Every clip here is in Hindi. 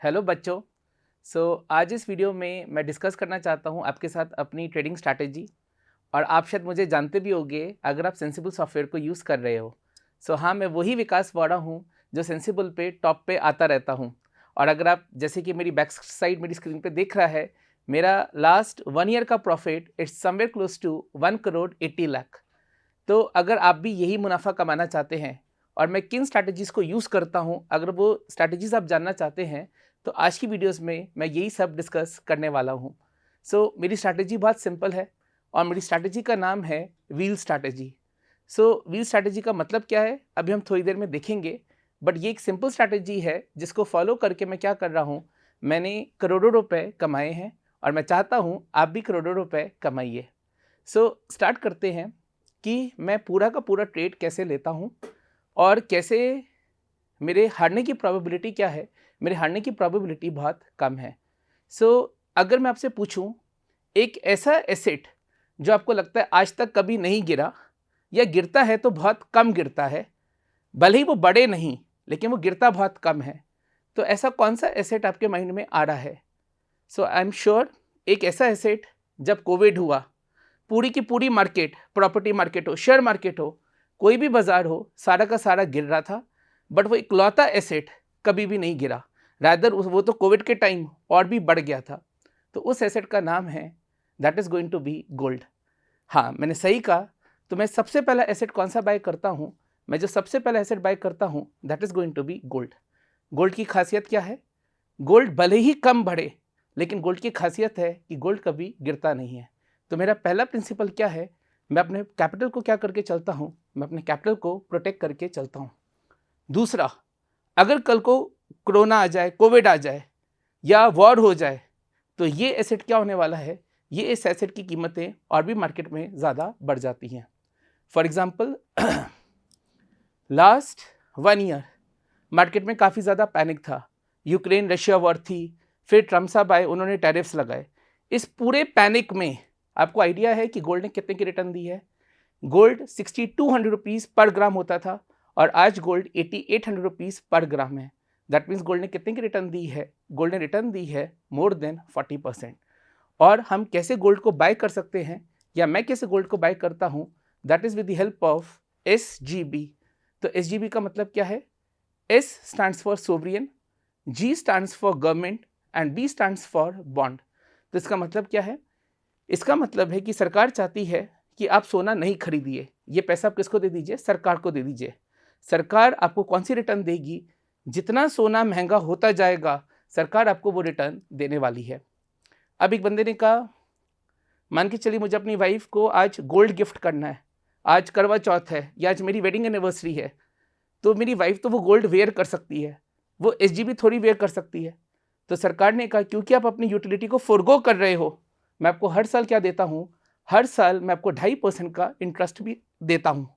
हेलो बच्चों। आज इस वीडियो में मैं डिस्कस करना चाहता हूं आपके साथ अपनी ट्रेडिंग स्ट्रैटेजी। और आप शायद मुझे जानते भी होंगे अगर आप सेंसिबल सॉफ्टवेयर को यूज़ कर रहे हो। हाँ, मैं वही विकास वाड़ा हूं जो सेंसिबल पे टॉप पे आता रहता हूं। और अगर आप जैसे कि मेरी बैक साइड मेरी स्क्रीन पे देख रहा है, मेरा लास्ट 1 ईयर का profit it's somewhere close to 1,80,00,000। तो अगर आप भी यही मुनाफा कमाना चाहते हैं और मैं किन स्ट्रैटेजीज़ को यूज़ करता हूं, अगर वो स्ट्रैटेजीज़ आप जानना चाहते हैं तो आज की वीडियोस में मैं यही सब डिस्कस करने वाला हूं। मेरी स्ट्रैटेजी बहुत सिंपल है और मेरी स्ट्रैटेजी का नाम है व्हील स्ट्रैटेजी। व्हील स्ट्रैटेजी का मतलब क्या है अभी हम थोड़ी देर में देखेंगे, बट ये एक सिंपल स्ट्रैटेजी है जिसको फॉलो करके मैं क्या कर रहा हूँ, मैंने करोड़ों रुपए कमाए हैं और मैं चाहता हूँ आप भी करोड़ों रुपए कमाइए। स्टार्ट करते हैं कि मैं पूरा का पूरा ट्रेड कैसे लेता हूँ और कैसे मेरे हारने की प्रोबेबिलिटी क्या है। मेरे हारने की प्रोबेबिलिटी बहुत कम है। अगर मैं आपसे पूछूं एक ऐसा एसेट जो आपको लगता है आज तक कभी नहीं गिरा या गिरता है तो बहुत कम गिरता है, भले ही वो बड़े नहीं लेकिन वो गिरता बहुत कम है, तो ऐसा कौन सा एसेट आपके माइंड में आ रहा है? आई एम श्योर एक ऐसा एसेट, जब कोविड हुआ पूरी की पूरी मार्केट, प्रॉपर्टी मार्केट हो, शेयर मार्केट हो, कोई भी बाजार हो, सारा का सारा गिर रहा था, बट वो इकलौता एसेट कभी भी नहीं गिरा। रादर वो तो कोविड के टाइम और भी बढ़ गया था। तो उस एसेट का नाम है, that is going to be gold. हाँ, मैंने सही कहा। तो मैं सबसे पहला एसेट कौन सा बाय करता हूँ? मैं जो सबसे पहला एसेट बाय करता हूँ that is going to be gold. Gold की खासियत क्या है? गोल्ड भले ही कम बढ़े लेकिन गोल्ड की खासियत है कि गोल्ड कभी गिरता नहीं है। तो मेरा पहला प्रिंसिपल क्या है? मैं अपने कैपिटल को क्या करके चलता हूँ? मैं अपने कैपिटल को प्रोटेक्ट करके चलता हूँ। दूसरा, अगर कल को कोरोना आ जाए, कोविड आ जाए या वॉर हो जाए, तो ये एसेट क्या होने वाला है? ये इस एसेट की कीमतें और भी मार्केट में ज़्यादा बढ़ जाती हैं। For example last 1 year market में काफ़ी ज़्यादा पैनिक था। यूक्रेन रशिया वॉर थी, फिर ट्रम्प साहब आए, उन्होंने टैरिफ्स लगाए। इस पूरे पैनिक में आपको आइडिया है कि गोल्ड ने कितने की रिटर्न दी है? गोल्ड 6200 रुपीज़ पर ग्राम होता था और आज गोल्ड 8800 रुपीज़ पर ग्राम है। दैट मीन्स गोल्ड ने कितने की रिटर्न दी है? गोल्ड ने रिटर्न दी है मोर देन 40%। और हम कैसे गोल्ड को बाय कर सकते हैं, या मैं कैसे गोल्ड को बाय करता हूँ? That is with the help of SGB। तो SGB का मतलब क्या है? S stands for sovereign, G stands for government and B stands for bond। तो इसका मतलब क्या है? इसका मतलब है कि सरकार चाहती है कि आप सोना नहीं खरीदिए, ये पैसा आप किसको दे दीजिए? सरकार को दे दीजिए। सरकार आपको कौन सी रिटर्न देगी? जितना सोना महंगा होता जाएगा सरकार आपको वो रिटर्न देने वाली है। अब एक बंदे ने कहा, मान के चलिए मुझे अपनी वाइफ को आज गोल्ड गिफ्ट करना है, आज करवा चौथ है या आज मेरी वेडिंग एनिवर्सरी है, तो मेरी वाइफ तो वो गोल्ड वेयर कर सकती है, वो SGB थोड़ी वेयर कर सकती है। तो सरकार ने कहा क्योंकि आप अपनी यूटिलिटी को फोरगो कर रहे हो, मैं आपको हर साल क्या देता हूँ? हर साल मैं आपको 2.5% का इंटरेस्ट भी देता हूँ।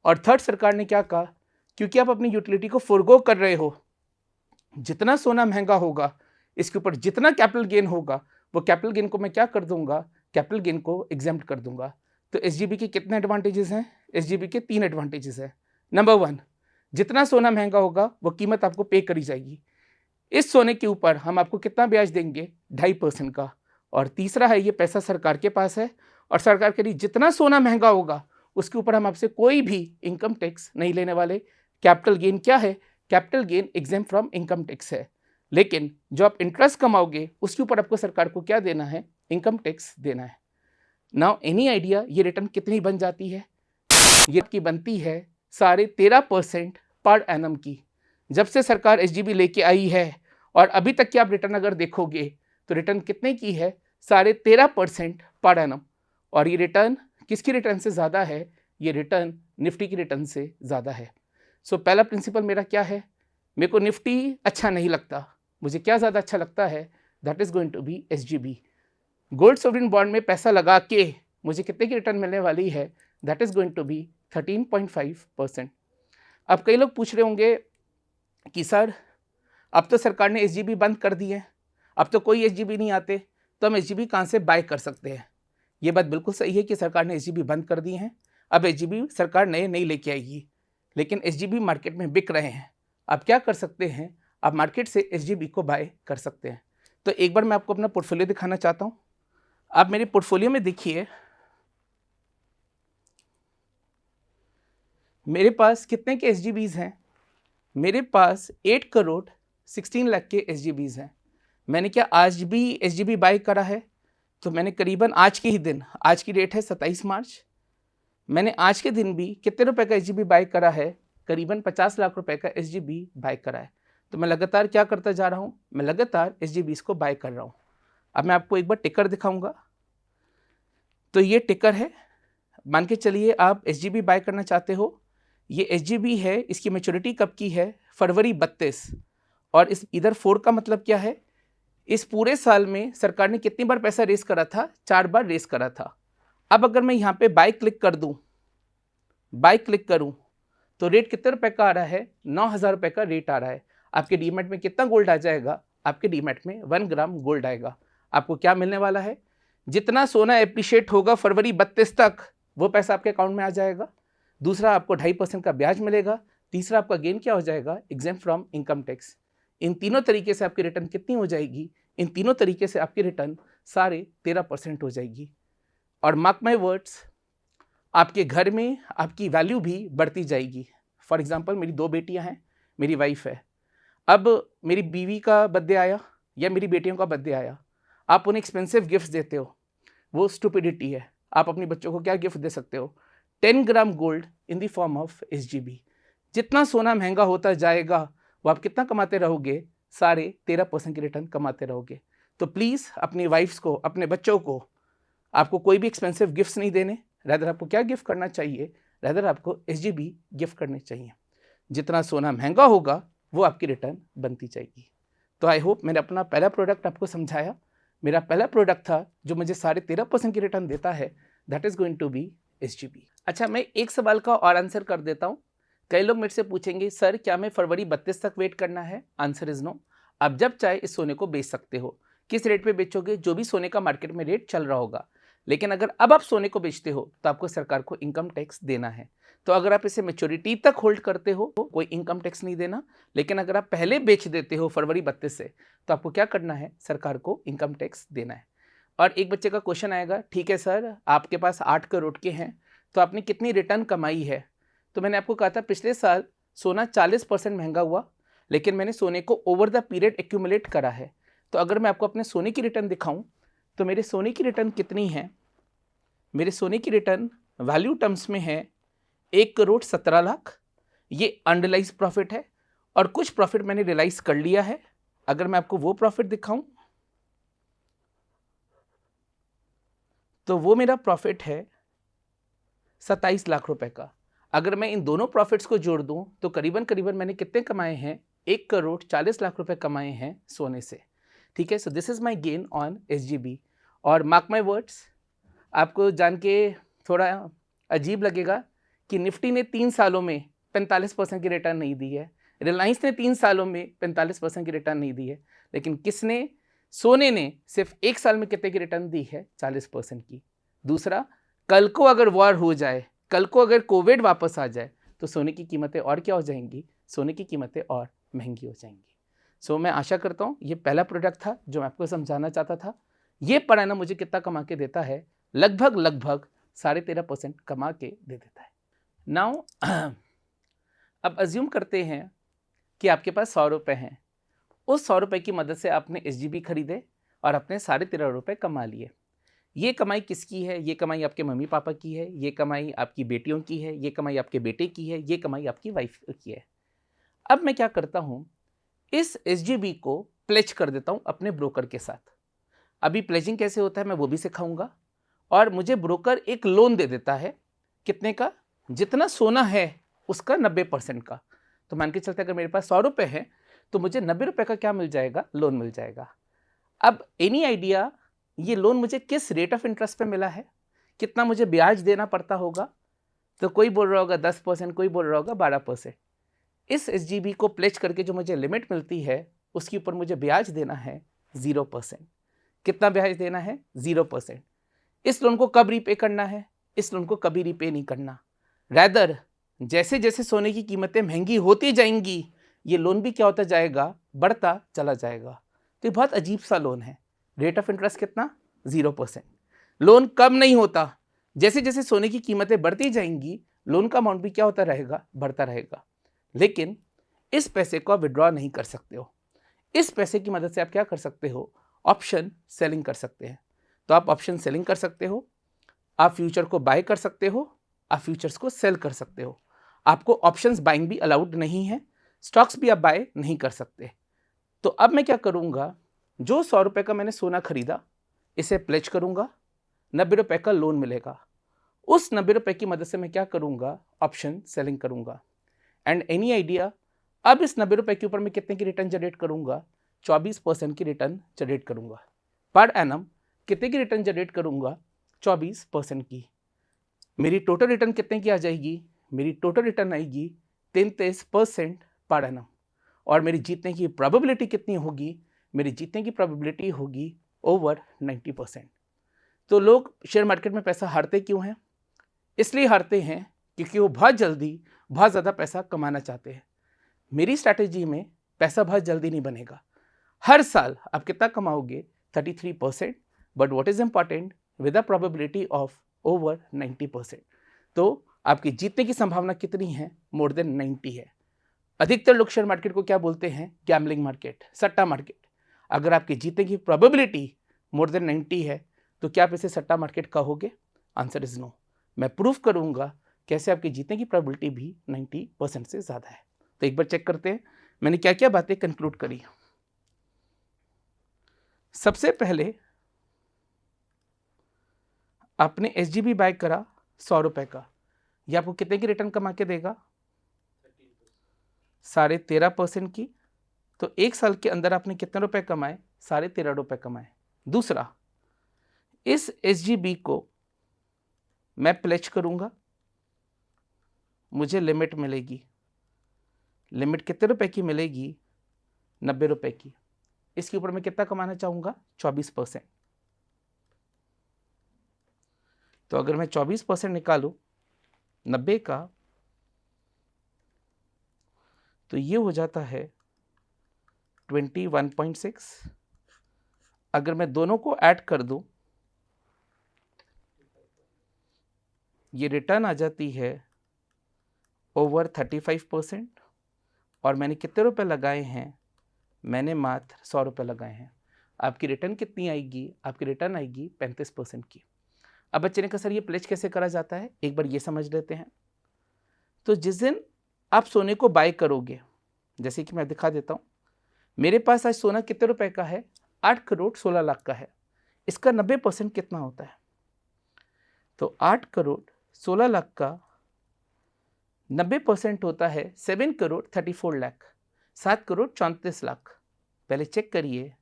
और थर्ड, सरकार ने क्या कहा? क्योंकि आप अपनी यूटिलिटी को फोरगो कर रहे हो, जितना सोना महंगा होगा इसके ऊपर जितना कैपिटल गेन होगा, वो कैपिटल गेन को मैं क्या कर दूंगा? कैपिटल गेन को एग्जेम्प्ट कर दूंगा। तो SGB के कितने एडवांटेजेस हैं? SGB के 3 एडवांटेजेस हैं। नंबर 1, जितना सोना महंगा होगा वो कीमत आपको पे करी जाएगी। इस सोने के ऊपर हम आपको कितना ब्याज देंगे? 2.5% का। और तीसरा है, ये पैसा सरकार के पास है और सरकार के लिए जितना सोना महंगा होगा उसके ऊपर हम आपसे कोई भी इनकम टैक्स नहीं लेने वाले। कैपिटल गेन क्या है? Capital gain exempt from income tax है। लेकिन जो आप इंटरेस्ट कमाओगे उसके ऊपर आपको सरकार को क्या देना है? इनकम टैक्स देना है। नाउ एनी आइडिया ये रिटर्न कितनी बन जाती है? ये की बनती है 13.5% पर एनम की। जब से सरकार SGB लेके आई है और अभी तक की आप रिटर्न अगर देखोगे तो रिटर्न कितने की है? 13.5% पर एनम। और ये रिटर्न किसकी रिटर्न से ज़्यादा है? ये रिटर्न निफ्टी की रिटर्न से ज़्यादा है। पहला प्रिंसिपल मेरा क्या है? मेरे को निफ्टी अच्छा नहीं लगता, मुझे क्या ज़्यादा अच्छा लगता है? That is going to be SGB। Gold sovereign bond में पैसा लगा के मुझे कितने की रिटर्न मिलने वाली है? That is going to be 13.5%। अब कई लोग पूछ रहे होंगे कि सर अब तो सरकार ने SGB बंद कर दी है, अब तो कोई SGB नहीं आते, तो हम SGB कहाँ से बाय कर सकते हैं? ये बात बिल्कुल सही है कि सरकार ने SGB बंद कर दी है, अब SGB सरकार नए नहीं लेके आएगी, लेकिन SGB मार्केट में बिक रहे हैं। आप क्या कर सकते हैं? आप मार्केट से SGB को बाय कर सकते हैं। तो एक बार मैं आपको अपना पोर्टफोलियो दिखाना चाहता हूँ। आप मेरे पोर्टफोलियो में देखिए मेरे पास कितने के SGBs हैं। मेरे पास 8 करोड़ 16 लाख के SGBs हैं। मैंने क्या आज भी SGB बाय करा है? तो मैंने करीबन आज के ही दिन, आज की डेट है 27 मार्च, मैंने आज के दिन भी कितने रुपए का SGB बाय करा है? करीबन 50 लाख रुपए का SGB बाय करा है। तो मैं लगातार क्या करता जा रहा हूँ? मैं लगातार SGBs को बाय कर रहा हूँ। अब मैं आपको एक बार टिकर दिखाऊंगा। तो ये टिकर है, मान के चलिए आप SGB बाय करना चाहते हो। ये SGB है, इसकी मैच्योरिटी कब की है? फरवरी 32। और इस इधर 4 का मतलब क्या है? इस पूरे साल में सरकार ने कितनी बार पैसा रेस करा था? 4 बार रेस करा था। अब अगर मैं यहाँ पे बाय क्लिक कर दूं, बाय क्लिक करूं, तो रेट कितने रुपए का आ रहा है? 9,000 रुपए का रेट आ रहा है। आपके डीमैट में कितना गोल्ड आ जाएगा? आपके डीमैट में 1 ग्राम गोल्ड आएगा। आपको क्या मिलने वाला है? जितना सोना एप्रिशिएट होगा फरवरी 32 तक, वो पैसा आपके अकाउंट में आ जाएगा। दूसरा, आपको 2.5% का ब्याज मिलेगा। तीसरा, आपका गेन क्या हो जाएगा? Exempt from income tax. इन तीनों तरीके से आपकी रिटर्न कितनी हो जाएगी? इन तीनों तरीके से आपकी रिटर्न सारे 13% हो जाएगी। और मार्क माई वर्ड्स, आपके घर में आपकी वैल्यू भी बढ़ती जाएगी। फॉर एग्जाम्पल, मेरी 2 बेटियां हैं, मेरी वाइफ है। अब मेरी बीवी का बर्थडे आया या मेरी बेटियों का बर्थडे आया, आप उन्हें एक्सपेंसिव गिफ्ट्स देते हो, वो स्टुपिडिटी है। आप अपने बच्चों को क्या गिफ्ट दे सकते हो? 10 gram gold in the form of SGB। जितना सोना महंगा होता जाएगा, वो आप कितना कमाते रहोगे? सारे 13% की रिटर्न कमाते रहोगे। तो प्लीज़ अपनी वाइफ्स को, अपने बच्चों को, आपको कोई भी एक्सपेंसिव गिफ्ट्स नहीं देने। रैदर आपको क्या गिफ्ट करना चाहिए? रैदर आपको SGB गिफ्ट करने चाहिए। जितना सोना महंगा होगा, वो आपकी रिटर्न बनती जाएगी। तो आई होप मैंने अपना पहला प्रोडक्ट आपको समझाया। मेरा पहला प्रोडक्ट था जो मुझे साढ़े 13% की रिटर्न देता है, that is going to be SGB। अच्छा, मैं एक सवाल का और आंसर कर देता हूँ। कई लोग मेरे से पूछेंगे, सर क्या मैं फरवरी 32 तक वेट करना है? Answer is no. आप जब चाहे इस सोने को बेच सकते हो। किस रेट पे बेचोगे? जो भी सोने का मार्केट में रेट चल रहा होगा। लेकिन अगर अब आप सोने को बेचते हो तो आपको सरकार को इनकम टैक्स देना है। तो अगर आप इसे मैच्योरिटी तक होल्ड करते हो तो कोई इनकम टैक्स नहीं देना। लेकिन अगर आप पहले बेच देते हो फरवरी 32 से, तो आपको क्या करना है? सरकार को इनकम टैक्स देना है। और एक बच्चे का क्वेश्चन आएगा, ठीक है सर, आपके पास 8 करोड़ के हैं, तो आपने कितनी रिटर्न कमाई है? तो मैंने आपको कहा था पिछले साल सोना 40% महंगा हुआ, लेकिन मैंने सोने को ओवर द पीरियड एक्यूमुलेट करा है। तो अगर मैं आपको अपने सोने की रिटर्न दिखाऊं, तो मेरे सोने की रिटर्न कितनी है? मेरे सोने की रिटर्न वैल्यू टर्म्स में है 1 करोड़ 17 लाख। ये अनरियलाइज प्रॉफिट है, और कुछ प्रॉफिट मैंने रियलाइज कर लिया है। अगर मैं आपको वो प्रॉफिट दिखाऊं, तो वो मेरा प्रॉफिट है 27 लाख रुपए का। अगर मैं इन दोनों प्रॉफिट्स को जोड़ दूं, तो करीबन करीबन मैंने कितने कमाए हैं? 1 करोड़ 40 लाख रुपए कमाए हैं सोने से। ठीक है, so this is my gain on SGB। और मार्क माई वर्ड्स, आपको जान के थोड़ा अजीब लगेगा कि निफ्टी ने 3 सालों में 45% की रिटर्न नहीं दी है, रिलायंस ने 3 सालों में 45% की रिटर्न नहीं दी है, लेकिन किसने? सोने ने सिर्फ 1 साल में कितने की रिटर्न दी है? 40% की। दूसरा, कल को अगर वॉर हो जाए, कल को अगर कोविड वापस आ जाए, तो सोने की कीमतें और क्या हो जाएंगी? सोने की कीमतें और महंगी हो जाएंगी। सो मैं आशा करता हूँ ये पहला प्रोडक्ट था जो मैं आपको समझाना चाहता था। ये पढ़ाना मुझे कितना कमा के देता है? लगभग 13.5% कमा के दे देता है। नाउ अब अज्यूम करते हैं कि आपके पास 100 रुपये हैं। उस 100 रुपये की मदद से आपने SGB खरीदे और अपने 13.5 रुपये कमा लिए। ये कमाई किसकी है? ये कमाई आपके मम्मी पापा की है, ये कमाई आपकी बेटियों की है, ये कमाई आपके बेटे की है, ये कमाई आपकी वाइफ की है। अब मैं क्या करता हूँ, इस SGB को प्लेज कर देता हूँ अपने ब्रोकर के साथ। अभी प्लेजिंग कैसे होता है मैं वो भी सिखाऊंगा। और मुझे ब्रोकर एक लोन दे देता है, कितने का? जितना सोना है उसका 90% का। तो मान के चलते अगर मेरे पास 100 रुपये है, तो मुझे 90 रुपये का क्या मिल जाएगा? लोन मिल जाएगा। अब एनी आइडिया ये लोन मुझे किस रेट ऑफ इंटरेस्ट पे मिला है? कितना मुझे ब्याज देना पड़ता होगा? तो कोई बोल रहा होगा 10%, कोई बोल रहा होगा 12%। इस SGB को प्लेज करके जो मुझे लिमिट मिलती है, उसके ऊपर मुझे ब्याज देना है 0%। कितना ब्याज देना है? 0%। इस लोन को कब रीपे करना है? इस लोन को कभी रीपे नहीं करना। रैदर जैसे जैसे सोने की कीमतें महंगी होती जाएंगी, ये लोन भी क्या होता जाएगा? बढ़ता चला जाएगा। तो ये बहुत अजीब सा लोन है। रेट ऑफ इंटरेस्ट कितना? 0%। लोन कम नहीं होता, जैसे जैसे सोने की कीमतें बढ़ती जाएंगी लोन का अमाउंट भी क्या होता रहेगा? बढ़ता रहेगा। लेकिन इस पैसे को आप विड्रॉ नहीं कर सकते हो। इस पैसे की मदद से आप क्या कर सकते हो? ऑप्शन सेलिंग कर सकते हैं। तो आप ऑप्शन सेलिंग कर सकते हो, आप फ्यूचर को बाय कर सकते हो, आप फ्यूचर्स को सेल कर सकते हो। आपको ऑप्शंस बाइंग भी अलाउड नहीं है, स्टॉक्स भी आप बाय नहीं कर सकते। तो अब मैं क्या करूंगा, जो 100 रुपए का मैंने सोना खरीदा इसे प्लेज करूंगा, 90 रुपए का लोन मिलेगा। उस 90 रुपए की मदद से मैं क्या करूंगा? ऑप्शन सेलिंग करूंगा। एंड एनी आइडिया, अब इस 90 रुपए के ऊपर मैं कितने की रिटर्न जनरेट करूंगा? 24% की रिटर्न जनरेट करूंगा। पर एनम कितने की रिटर्न जनरेट करूंगा? 24% की। मेरी टोटल रिटर्न कितने की आ जाएगी? मेरी टोटल रिटर्न आएगी 33% पर एनम। और मेरी जीतने की प्रोबेबिलिटी कितनी होगी? मेरी जीतने की प्रोबेबिलिटी होगी ओवर 90%। तो लोग शेयर मार्केट में पैसा हारते क्यों हैं? इसलिए हारते हैं क्योंकि वो बहुत जल्दी बहुत ज़्यादा पैसा कमाना चाहते हैं। मेरी स्ट्रैटेजी में पैसा बहुत जल्दी नहीं बनेगा। हर साल आप कितना कमाओगे? 33%, but what is important, with a probability of over 90%। तो आपकी जीतने की संभावना कितनी है? मोर देन 90 है। अधिकतर लोग शेयर मार्केट को क्या बोलते हैं? गैम्बलिंग मार्केट, सट्टा मार्केट। अगर आपकी जीतने की प्रोबेबिलिटी मोर देन 90 है तो क्या आप इसे सट्टा मार्केट कहोगे? Answer is no. मैं प्रूफ करूंगा कैसे आपकी जीतने की प्रोबेबिलिटी भी 90% से ज़्यादा है। तो एक बार चेक करते हैं मैंने क्या क्या बातें कंक्लूड करी। सबसे पहले आपने SGB बाय करा 100 रुपए का, यह आपको कितने की रिटर्न कमा के देगा? 13.5% की। तो एक साल के अंदर आपने कितने रुपए कमाए? 13.5 रुपए कमाए। दूसरा, इस SGB को मैं प्लेज करूंगा, मुझे लिमिट मिलेगी। लिमिट कितने रुपए की मिलेगी? 90 रुपए की। इसके ऊपर मैं कितना कमाना चाहूंगा? 24%। तो अगर मैं 24% निकालूं 90 का, तो ये हो जाता है 21.6। अगर मैं दोनों को ऐड कर दूं, ये रिटर्न आ जाती है ओवर 35%। और मैंने कितने रुपए लगाए हैं? मैंने मात्र 100 रुपए लगाए हैं। आपकी रिटर्न कितनी आएगी? आपकी रिटर्न आएगी 35% की। अब बच्चे ने कहा सर ये प्लेज कैसे करा जाता है, एक बार ये समझ लेते हैं। तो जिस दिन आप सोने को बाय करोगे, जैसे कि मैं दिखा देता हूँ, मेरे पास आज सोना कितने रुपए का है? 8 करोड़ 16 लाख का है। इसका 90% कितना होता है? तो 8 करोड़ 16 लाख का 90% होता है 7 करोड़ 34 लाख, 7 करोड़ 34 लाख। पहले चेक करिए,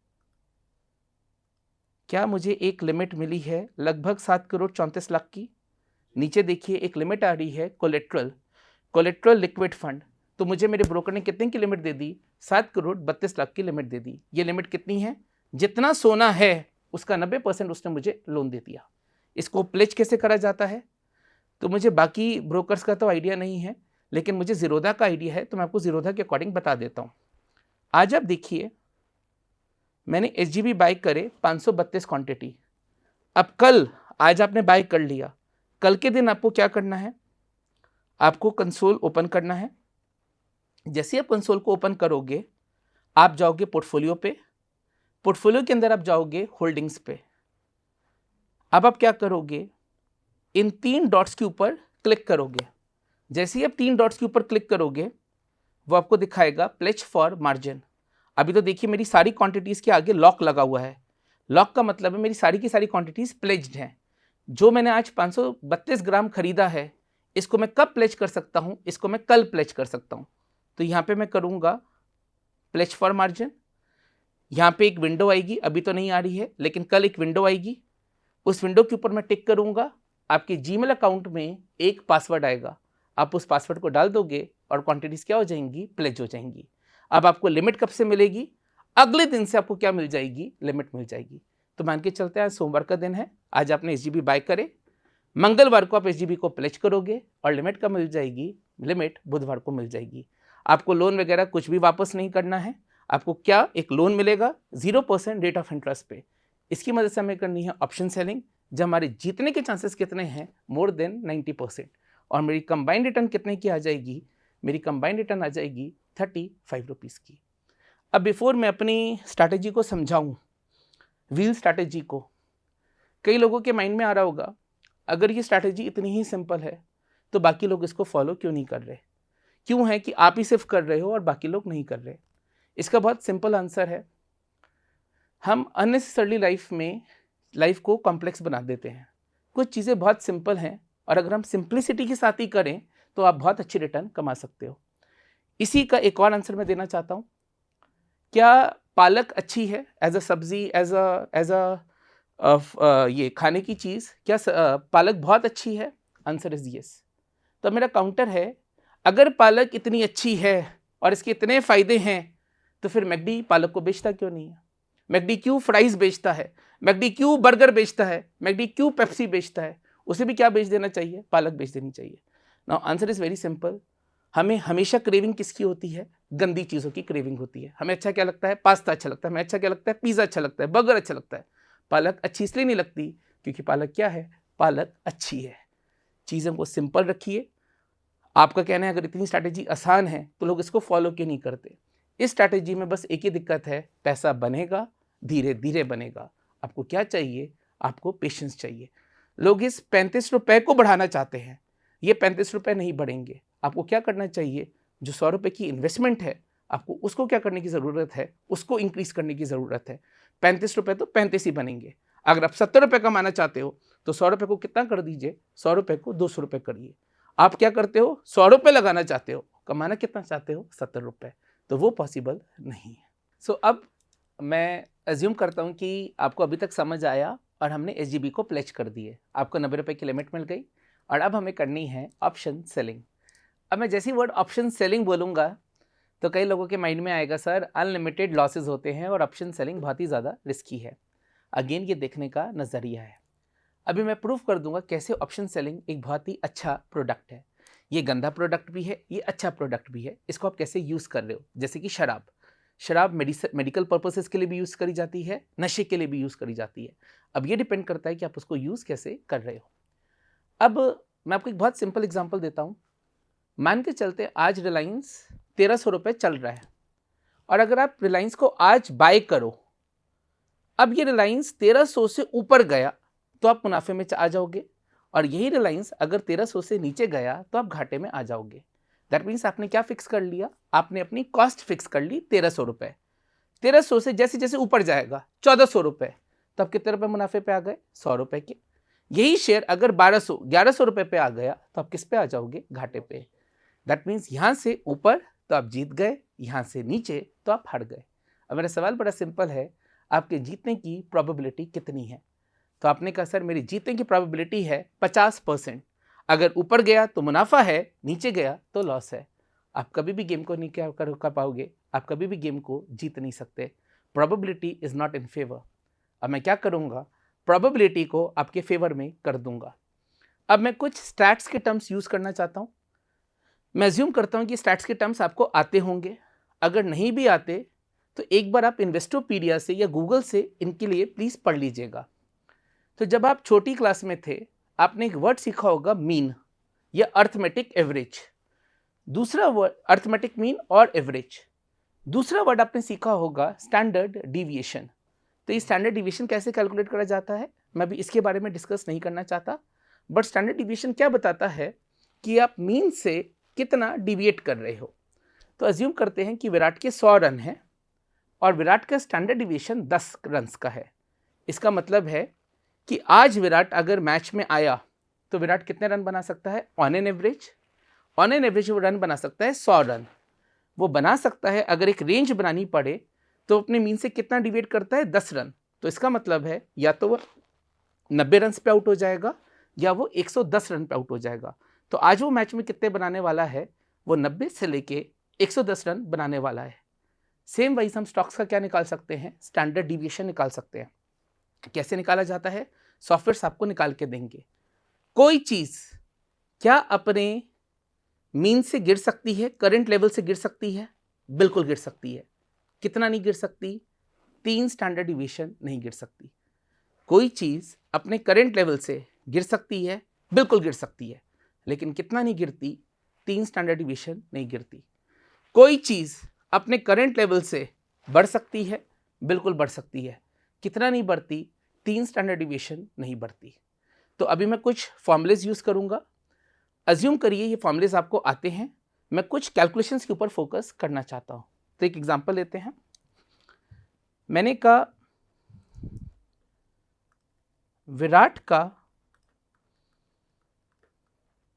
क्या मुझे एक लिमिट मिली है लगभग 7 करोड़ 34 लाख की? नीचे देखिए एक लिमिट आ रही है कोलेट्रल लिक्विड फंड। तो मुझे मेरे ब्रोकर ने कितने की लिमिट दे दी? 7 करोड़ 32 लाख की लिमिट दे दी। ये लिमिट कितनी है? जितना सोना है उसका 90% उसने मुझे लोन दे दिया। इसको प्लेज कैसे करा जाता है? तो मुझे बाकी ब्रोकर्स का तो आइडिया नहीं है, लेकिन मुझे जीरोधा का आइडिया है, तो मैं आपको जीरोधा के अकॉर्डिंग बता देता हूँ। आज आप देखिए, मैंने SGB बाय करे 532 क्वांटिटी। अब कल, आज आपने बाय कर लिया, कल के दिन आपको क्या करना है? आपको कंसोल ओपन करना है। जैसे आप कंसोल को ओपन करोगे, आप जाओगे पोर्टफोलियो पे, पोर्टफोलियो के अंदर आप जाओगे होल्डिंग्स पे। अब आप क्या करोगे? इन 3 डॉट्स के ऊपर क्लिक करोगे। जैसे ही आप 3 डॉट्स के ऊपर क्लिक करोगे, वो आपको दिखाएगा प्लेज फॉर मार्जिन। अभी तो देखिए मेरी सारी क्वांटिटीज के आगे लॉक लगा हुआ है। लॉक का मतलब है मेरी सारी की सारी क्वांटिटीज प्लेज्ड हैं। जो मैंने आज 532 ग्राम खरीदा है, इसको मैं कब प्लेज कर सकता हूं? इसको मैं कल प्लेज कर सकता हूं। तो यहां पे मैं करूंगा प्लेज फॉर मार्जिन। यहां पे एक विंडो आएगी, अभी तो नहीं आ रही है, लेकिन कल एक विंडो आएगी। उस विंडो के ऊपर मैं टिक करूंगा। आपके जीमेल अकाउंट में एक पासवर्ड आएगा, आप उस पासवर्ड को डाल दोगे और क्वांटिटीज क्या हो जाएंगी? प्लेज हो जाएंगी। अब आपको लिमिट कब से मिलेगी? अगले दिन से आपको क्या मिल जाएगी? लिमिट मिल जाएगी। तो मान के चलते हैं आज सोमवार का दिन है, आज आपने SGB बाय करे, मंगलवार को आप SGB को प्लेज करोगे और लिमिट कब मिल जाएगी? लिमिट बुधवार को मिल जाएगी। आपको लोन वगैरह कुछ भी वापस नहीं करना है, आपको क्या एक लोन मिलेगा 0% रेट ऑफ इंटरेस्ट पे। इसकी मदद से हमें करनी है ऑप्शन सेलिंग, जब हमारे जीतने के चांसेस कितने हैं, मोर देन 90%। और मेरी कंबाइंड रिटर्न कितने की आ जाएगी, मेरी कंबाइंड रिटर्न आ जाएगी 35 रुपीज़ की। अब बिफोर मैं अपनी स्ट्रैटेजी को समझाऊं, व्हील स्ट्रैटेजी को, कई लोगों के माइंड में आ रहा होगा अगर ये स्ट्रैटेजी इतनी ही सिंपल है तो बाकी लोग इसको फॉलो क्यों नहीं कर रहे, क्यों है कि आप ही सिर्फ कर रहे हो और बाकी लोग नहीं कर रहे। इसका बहुत सिंपल आंसर है, हम अननेसेसरली लाइफ को कॉम्प्लेक्स बना देते हैं। कुछ चीज़ें बहुत सिंपल हैं और अगर हम सिंप्लिसिटी के साथ ही करें तो आप बहुत अच्छी रिटर्न कमा सकते हो। इसी का एक और आंसर मैं देना चाहता हूँ, क्या पालक अच्छी है एज अ सब्जी, एज अ ये खाने की चीज़, क्या पालक बहुत अच्छी है? Answer is yes. तो मेरा काउंटर है, अगर पालक इतनी अच्छी है और इसके इतने फ़ायदे हैं तो फिर मैकडी पालक को बेचता क्यों नहीं है? मैकडी क्यों फ्राइज़ बेचता है? मैकडी क्यों बर्गर बेचता है? मैकडी क्यों पेप्सी बेचता है? उसे भी क्या बेच देना चाहिए? पालक बेच देनी चाहिए। Now answer is very simple. हमें हमेशा क्रेविंग किसकी होती है? गंदी चीज़ों की क्रेविंग होती है। हमें अच्छा क्या लगता है? पास्ता अच्छा लगता है। हमें अच्छा क्या लगता है? पिज़्ज़ा अच्छा लगता है, बर्गर अच्छा लगता है। पालक अच्छी इसलिए नहीं लगती क्योंकि पालक क्या है? पालक अच्छी है। चीज़ों को सिंपल रखिए। आपका कहना है अगर इतनी स्ट्रैटेजी आसान है तो लोग इसको फॉलो क्यों नहीं करते? इस स्ट्रैटेजी में बस एक ही दिक्कत है, पैसा बनेगा, धीरे धीरे बनेगा। आपको क्या चाहिए? आपको पेशेंस चाहिए। लोग इस 35 रुपए को बढ़ाना चाहते हैं, ये 35 रुपए नहीं बढ़ेंगे। आपको क्या करना चाहिए? जो 100 रुपए की इन्वेस्टमेंट है, आपको उसको क्या करने की ज़रूरत है? उसको इंक्रीज़ करने की ज़रूरत है। 35 रुपए तो 35 ही बनेंगे। अगर आप 70 रुपए कमाना चाहते हो तो 100 रुपए को कितना कर दीजिए? 100 रुपए को 200 रुपए करिए। आप क्या करते हो? 100 रुपए लगाना चाहते हो, कमाना कितना चाहते हो? 70 रुपए। तो वो पॉसिबल नहीं है। सो अब मैं एज्यूम करता हूँ कि आपको अभी तक समझ आया और हमने एसजीबी को प्लेज कर दिए, आपको 90 रुपए की लिमिट मिल गई और अब हमें करनी है ऑप्शन सेलिंग। अब मैं जैसी वर्ड ऑप्शन सेलिंग बोलूँगा तो कई लोगों के माइंड में आएगा सर अनलिमिटेड लॉसेज होते हैं और ऑप्शन सेलिंग बहुत ही ज़्यादा रिस्की है। अगेन ये देखने का नज़रिया है। अभी मैं प्रूफ कर दूंगा कैसे ऑप्शन सेलिंग एक बहुत ही अच्छा प्रोडक्ट है। ये गंदा प्रोडक्ट भी है, ये अच्छा प्रोडक्ट भी है। इसको आप कैसे यूज़ कर रहे हो? जैसे कि शराब मेडिकल पर्पसेस के लिए भी यूज़ करी जाती है, नशे के लिए भी यूज़ करी जाती है। अब ये डिपेंड करता है कि आप उसको यूज़ कैसे कर रहे हो। अब मैं आपको एक बहुत सिंपल एग्जांपल देता हूँ। मान के चलते आज रिलायंस 1300 रुपये चल रहा है और अगर आप रिलायंस को आज बाय करो, अब ये रिलायंस 1300 से ऊपर गया तो आप मुनाफे में आ जाओगे और यही रिलायंस अगर 1300 से नीचे गया तो आप घाटे में आ जाओगे। दैट मीन्स आपने क्या फिक्स कर लिया? आपने अपनी कॉस्ट फिक्स कर ली 1300 रुपये। 1300 से जैसे जैसे ऊपर जाएगा 1400 रुपये, तो आप कितने रुपए मुनाफे पे आ गए? 100 रुपये के। यही शेयर अगर 1100 रुपये पे आ गया तो आप किस पे आ जाओगे? घाटे पे। दैट मीन्स यहाँ से ऊपर तो आप जीत गए, यहाँ से नीचे तो आप हार गए। अब मेरा सवाल बड़ा सिंपल है, आपके जीतने की प्रोबेबिलिटी कितनी है? तो आपने कहा सर मेरी जीतने की प्रोबेबिलिटी है 50%। अगर ऊपर गया तो मुनाफा है, नीचे गया तो लॉस है। आप कभी भी गेम को नहीं क्या कर पाओगे, आप कभी भी गेम को जीत नहीं सकते। Probability is not in favour. अब मैं क्या करूँगा? प्रोबेबिलिटी को आपके फेवर में कर दूंगा। अब मैं कुछ स्टैट्स के टर्म्स यूज़ करना चाहता हूँ। मैं अज्यूम करता हूँ कि स्टैट्स के टर्म्स आपको आते होंगे। अगर नहीं भी आते तो एक बार आप इन्वेस्टोपीडिया से या गूगल से इनके लिए प्लीज़ पढ़ लीजिएगा। तो जब आप छोटी क्लास में थे आपने एक वर्ड सीखा होगा मीन या अर्थमेटिक एवरेज। दूसरा वर्ड अर्थमेटिक मीन और एवरेज। दूसरा वर्ड आपने सीखा होगा स्टैंडर्ड डिविएशन। तो ये स्टैंडर्ड डिविएशन कैसे कैलकुलेट करा जाता है मैं अभी इसके बारे में डिस्कस नहीं करना चाहता, बट स्टैंडर्ड डिविएशन क्या बताता है कि आप मीन से कितना डिविएट कर रहे हो। तो अज्यूम करते हैं कि विराट के 100 रन हैं और विराट का स्टैंडर्ड डिविएशन 10 रन्स का है। इसका मतलब है कि आज विराट अगर मैच में आया तो विराट कितने रन बना सकता है? ऑन एन एवरेज वो रन बना सकता है 100 रन। वो बना सकता है अगर एक रेंज बनानी पड़े तो अपने मीन से कितना डिविएट करता है? 10 रन। तो इसका मतलब है या तो वो 90 रन पे आउट हो जाएगा या वो 110 रन पे आउट हो जाएगा। तो आज वो मैच में कितने बनाने वाला है? वो 90 से लेके 110 रन बनाने वाला है। सेम वाइज हम स्टॉक्स का क्या निकाल सकते हैं? स्टैंडर्ड डिविएशन निकाल सकते हैं। कैसे निकाला जाता है? सॉफ्टवेयर आपको निकाल के देंगे। कोई चीज़ क्या अपने मीन से गिर सकती है, करंट लेवल से गिर सकती है? बिल्कुल गिर सकती है। कितना नहीं गिर सकती? 3 स्टैंडर्ड डिविएशन नहीं गिर सकती। कोई चीज़ अपने करंट लेवल से गिर सकती है, बिल्कुल गिर सकती है, लेकिन कितना नहीं गिरती? 3 स्टैंडर्ड डिविएशन नहीं गिरती। कोई चीज़ अपने करंट लेवल से बढ़ सकती है, बिल्कुल बढ़ सकती है, कितना नहीं बढ़ती? 3 स्टैंडर्ड डिविएशन नहीं बढ़ती। तो अभी मैं कुछ फॉर्मूलेज यूज़ करूँगा। अज्यूम करिए ये फॉर्मूलेज आपको आते हैं, मैं कुछ कैलकुलेशंस के ऊपर फोकस करना चाहता हूँ। तो एक एग्जांपल लेते हैं। मैंने कहा विराट का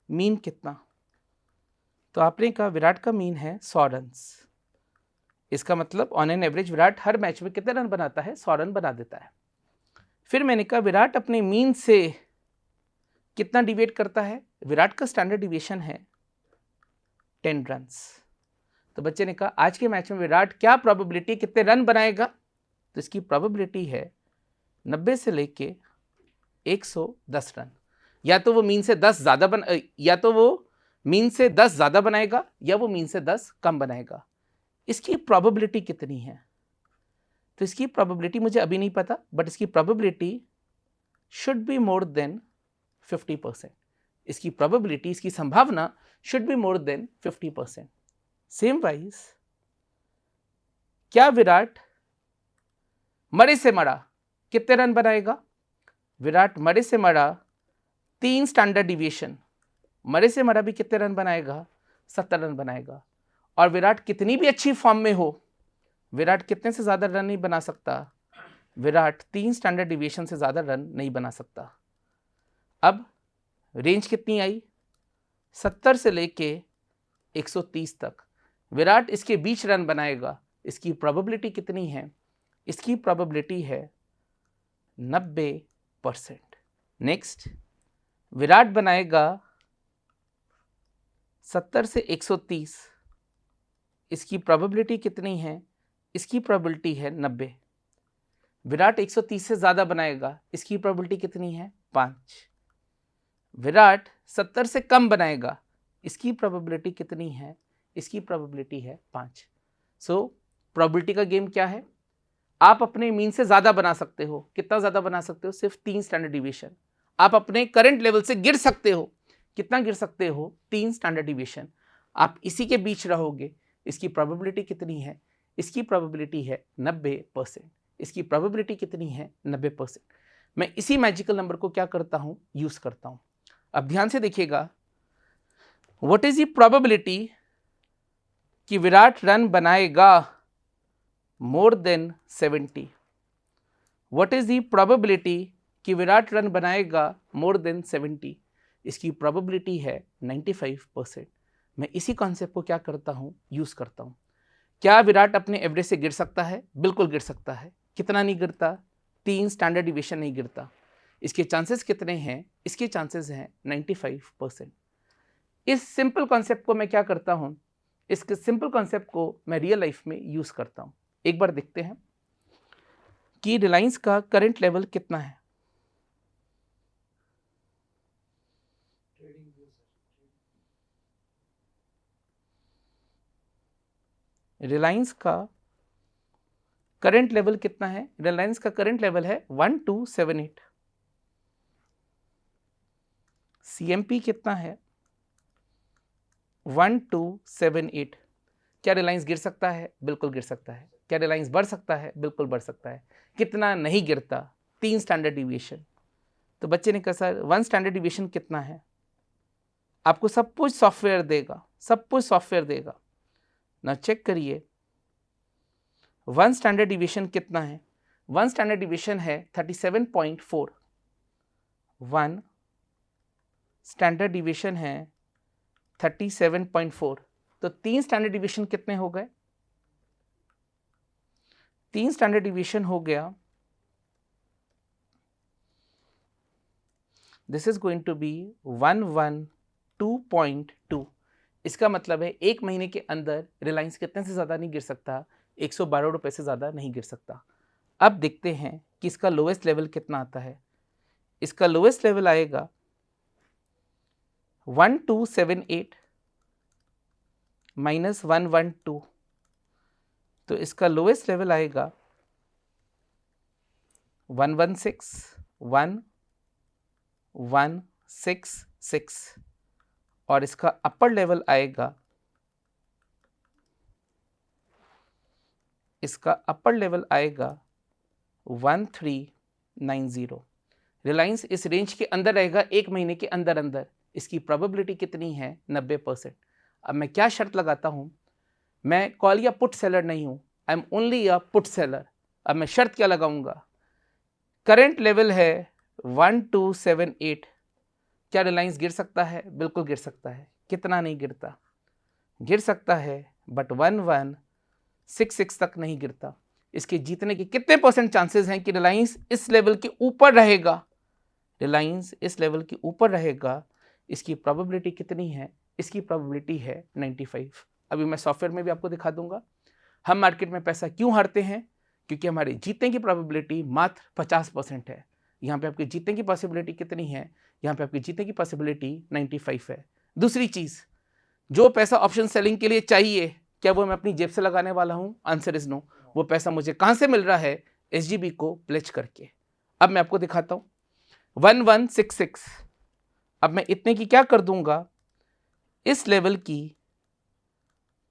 मीन कितना? तो आपने कहा विराट का मीन है 100 रन्स। इसका मतलब on an average Virat her match में कितने रन बनाता है? 100 रन बना देता है। फिर मैंने कहा विराट अपने मीन से कितना डिविएट करता है? विराट का स्टैंडर्ड डिविएशन है 10 रन्स। तो बच्चे ने कहा आज के मैच में विराट क्या प्रोबेबिलिटी कितने रन बनाएगा? तो इसकी प्रोबेबिलिटी है 90 से लेके 110 रन। या तो वो मीन से 10 ज़्यादा बनाएगा या वो मीन से 10 कम बनाएगा। इसकी प्रोबेबिलिटी कितनी है? तो इसकी प्रोबेबिलिटी मुझे अभी नहीं पता, बट इसकी probability should be more than 50%। इसकी प्रोबेबिलिटी, इसकी संभावना should be more than 50%। Same wise क्या विराट मरे से मरा कितने रन बनाएगा? विराट मरे से मरा 3 स्टैंडर्ड डिविएशन, मरे से मरा भी कितने रन बनाएगा? 70 रन बनाएगा। और विराट कितनी भी अच्छी फॉर्म में हो, विराट कितने से ज़्यादा रन नहीं बना सकता? विराट 3 स्टैंडर्ड डिविएशन से ज़्यादा रन नहीं बना सकता। अब रेंज कितनी आई? 70 से लेके 130 तक। विराट इसके बीच रन बनाएगा। इसकी प्रोबेबिलिटी कितनी है? इसकी प्रोबेबिलिटी है 90%। नेक्स्ट, विराट बनाएगा 70 से 130। इसकी प्रोबेबिलिटी कितनी है? इसकी प्रोबेबिलिटी है 90। विराट 130 से ज़्यादा बनाएगा। इसकी प्रोबेबिलिटी कितनी है? 5। विराट 70 से कम बनाएगा। इसकी प्रोबेबिलिटी कितनी है? इसकी प्रोबेबिलिटी है 5। सो प्रोबेबिलिटी का गेम क्या है? आप अपने मीन से ज़्यादा बना सकते हो। कितना ज़्यादा बना सकते हो? सिर्फ 3 स्टैंडर्ड डिविएशन। आप अपने करंट लेवल से गिर सकते हो। कितना गिर सकते हो? 3 स्टैंडर्ड डिविएशन। आप इसी के बीच रहोगे। इसकी प्रोबेबिलिटी कितनी है? इसकी प्रोबेबिलिटी है 90%। इसकी प्रोबेबिलिटी कितनी है? 90%। मैं इसी मैजिकल नंबर को क्या करता हूँ? यूज़ करता हूँ। अब ध्यान से देखिएगा, व्हाट इज द प्रोबेबिलिटी कि विराट रन बनाएगा more than 70? What is the probability कि विराट रन बनाएगा मोर देन 70? इसकी प्रोबेबिलिटी है 95%। मैं इसी कॉन्सेप्ट को क्या करता हूँ? यूज़ करता हूँ। क्या विराट अपने एवरेज से गिर सकता है? बिल्कुल गिर सकता है। कितना नहीं गिरता? 3 स्टैंडर्ड डिविएशन नहीं गिरता। इसके चांसेस कितने हैं? इसके चांसेस हैं 95%। इस सिंपल कॉन्सेप्ट को मैं क्या करता हूँ? इस सिंपल कॉन्सेप्ट को मैं रियल लाइफ में यूज़ करता हूँ। एक बार देखते हैं कि रिलायंस का करंट लेवल कितना है। रिलायंस का करंट लेवल कितना है? रिलायंस का करंट लेवल है 1278। सीएमपी कितना है? 1278। क्या रिलायंस गिर सकता है? बिल्कुल गिर सकता है। क्या रिलायंस बढ़ सकता है? बिल्कुल बढ़ सकता है। कितना नहीं गिरता? 3 स्टैंडर्ड डिविएशन। तो बच्चे ने कहा सर 1 स्टैंडर्ड डिविएशन कितना है? आपको सब कुछ सॉफ्टवेयर देगा, सब कुछ सॉफ्टवेयर देगा ना। चेक करिए 1 स्टैंडर्ड डिविएशन कितना है? 1 स्टैंडर्ड डिविएशन है 37.4। 1 स्टैंडर्ड डिविएशन है 37.4। तो 3 स्टैंडर्ड डिविएशन कितने हो गए? 3 स्टैंडर्ड डिविएशन हो गया, this is going to be 112.2। इसका मतलब है एक महीने के अंदर रिलायंस कितने से ज़्यादा नहीं गिर सकता? 112 रुपये से ज़्यादा नहीं गिर सकता। अब देखते हैं कि इसका लोएस्ट लेवल कितना आता है। इसका लोएस्ट लेवल आएगा 1278 -112। तो इसका लोएस्ट लेवल आएगा 116 और इसका अपर लेवल आएगा, इसका अपर लेवल आएगा 1390। रिलायंस इस रेंज के अंदर रहेगा एक महीने के अंदर अंदर। इसकी प्रोबेबिलिटी कितनी है? 90%। अब मैं क्या शर्त लगाता हूं? मैं कॉल या पुट सेलर नहीं हूं, I am only a put seller. अब मैं शर्त क्या लगाऊंगा? करंट लेवल है 1278। क्या रिलायंस गिर सकता है? बिल्कुल गिर सकता है। कितना नहीं गिरता? गिर सकता है, बट 1166 तक नहीं गिरता। इसके जीतने के कितने परसेंट चांसेस हैं कि रिलायंस इस लेवल के ऊपर रहेगा? रिलायंस इस लेवल के ऊपर रहेगा। इसकी प्रोबेबिलिटी कितनी है? इसकी प्रोबेबिलिटी है 95। अभी मैं सॉफ्टवेयर में भी आपको दिखा दूंगा। हम मार्केट में पैसा क्यों हारते हैं? क्योंकि हमारे जीतने की प्रोबेबिलिटी मात्र 50% है। यहाँ पे आपके जीतने की पॉसिबिलिटी कितनी है? यहाँ पे आपकी जीतने की पॉसिबिलिटी 95 है। दूसरी चीज, जो पैसा ऑप्शन सेलिंग के लिए चाहिए, क्या वो मैं अपनी जेब से लगाने वाला हूँ? Answer is no. वो पैसा मुझे कहाँ से मिल रहा है? एसजीबी को प्लेज करके। अब मैं आपको दिखाता हूँ 1166। अब मैं इतने की क्या कर दूंगा? इस लेवल की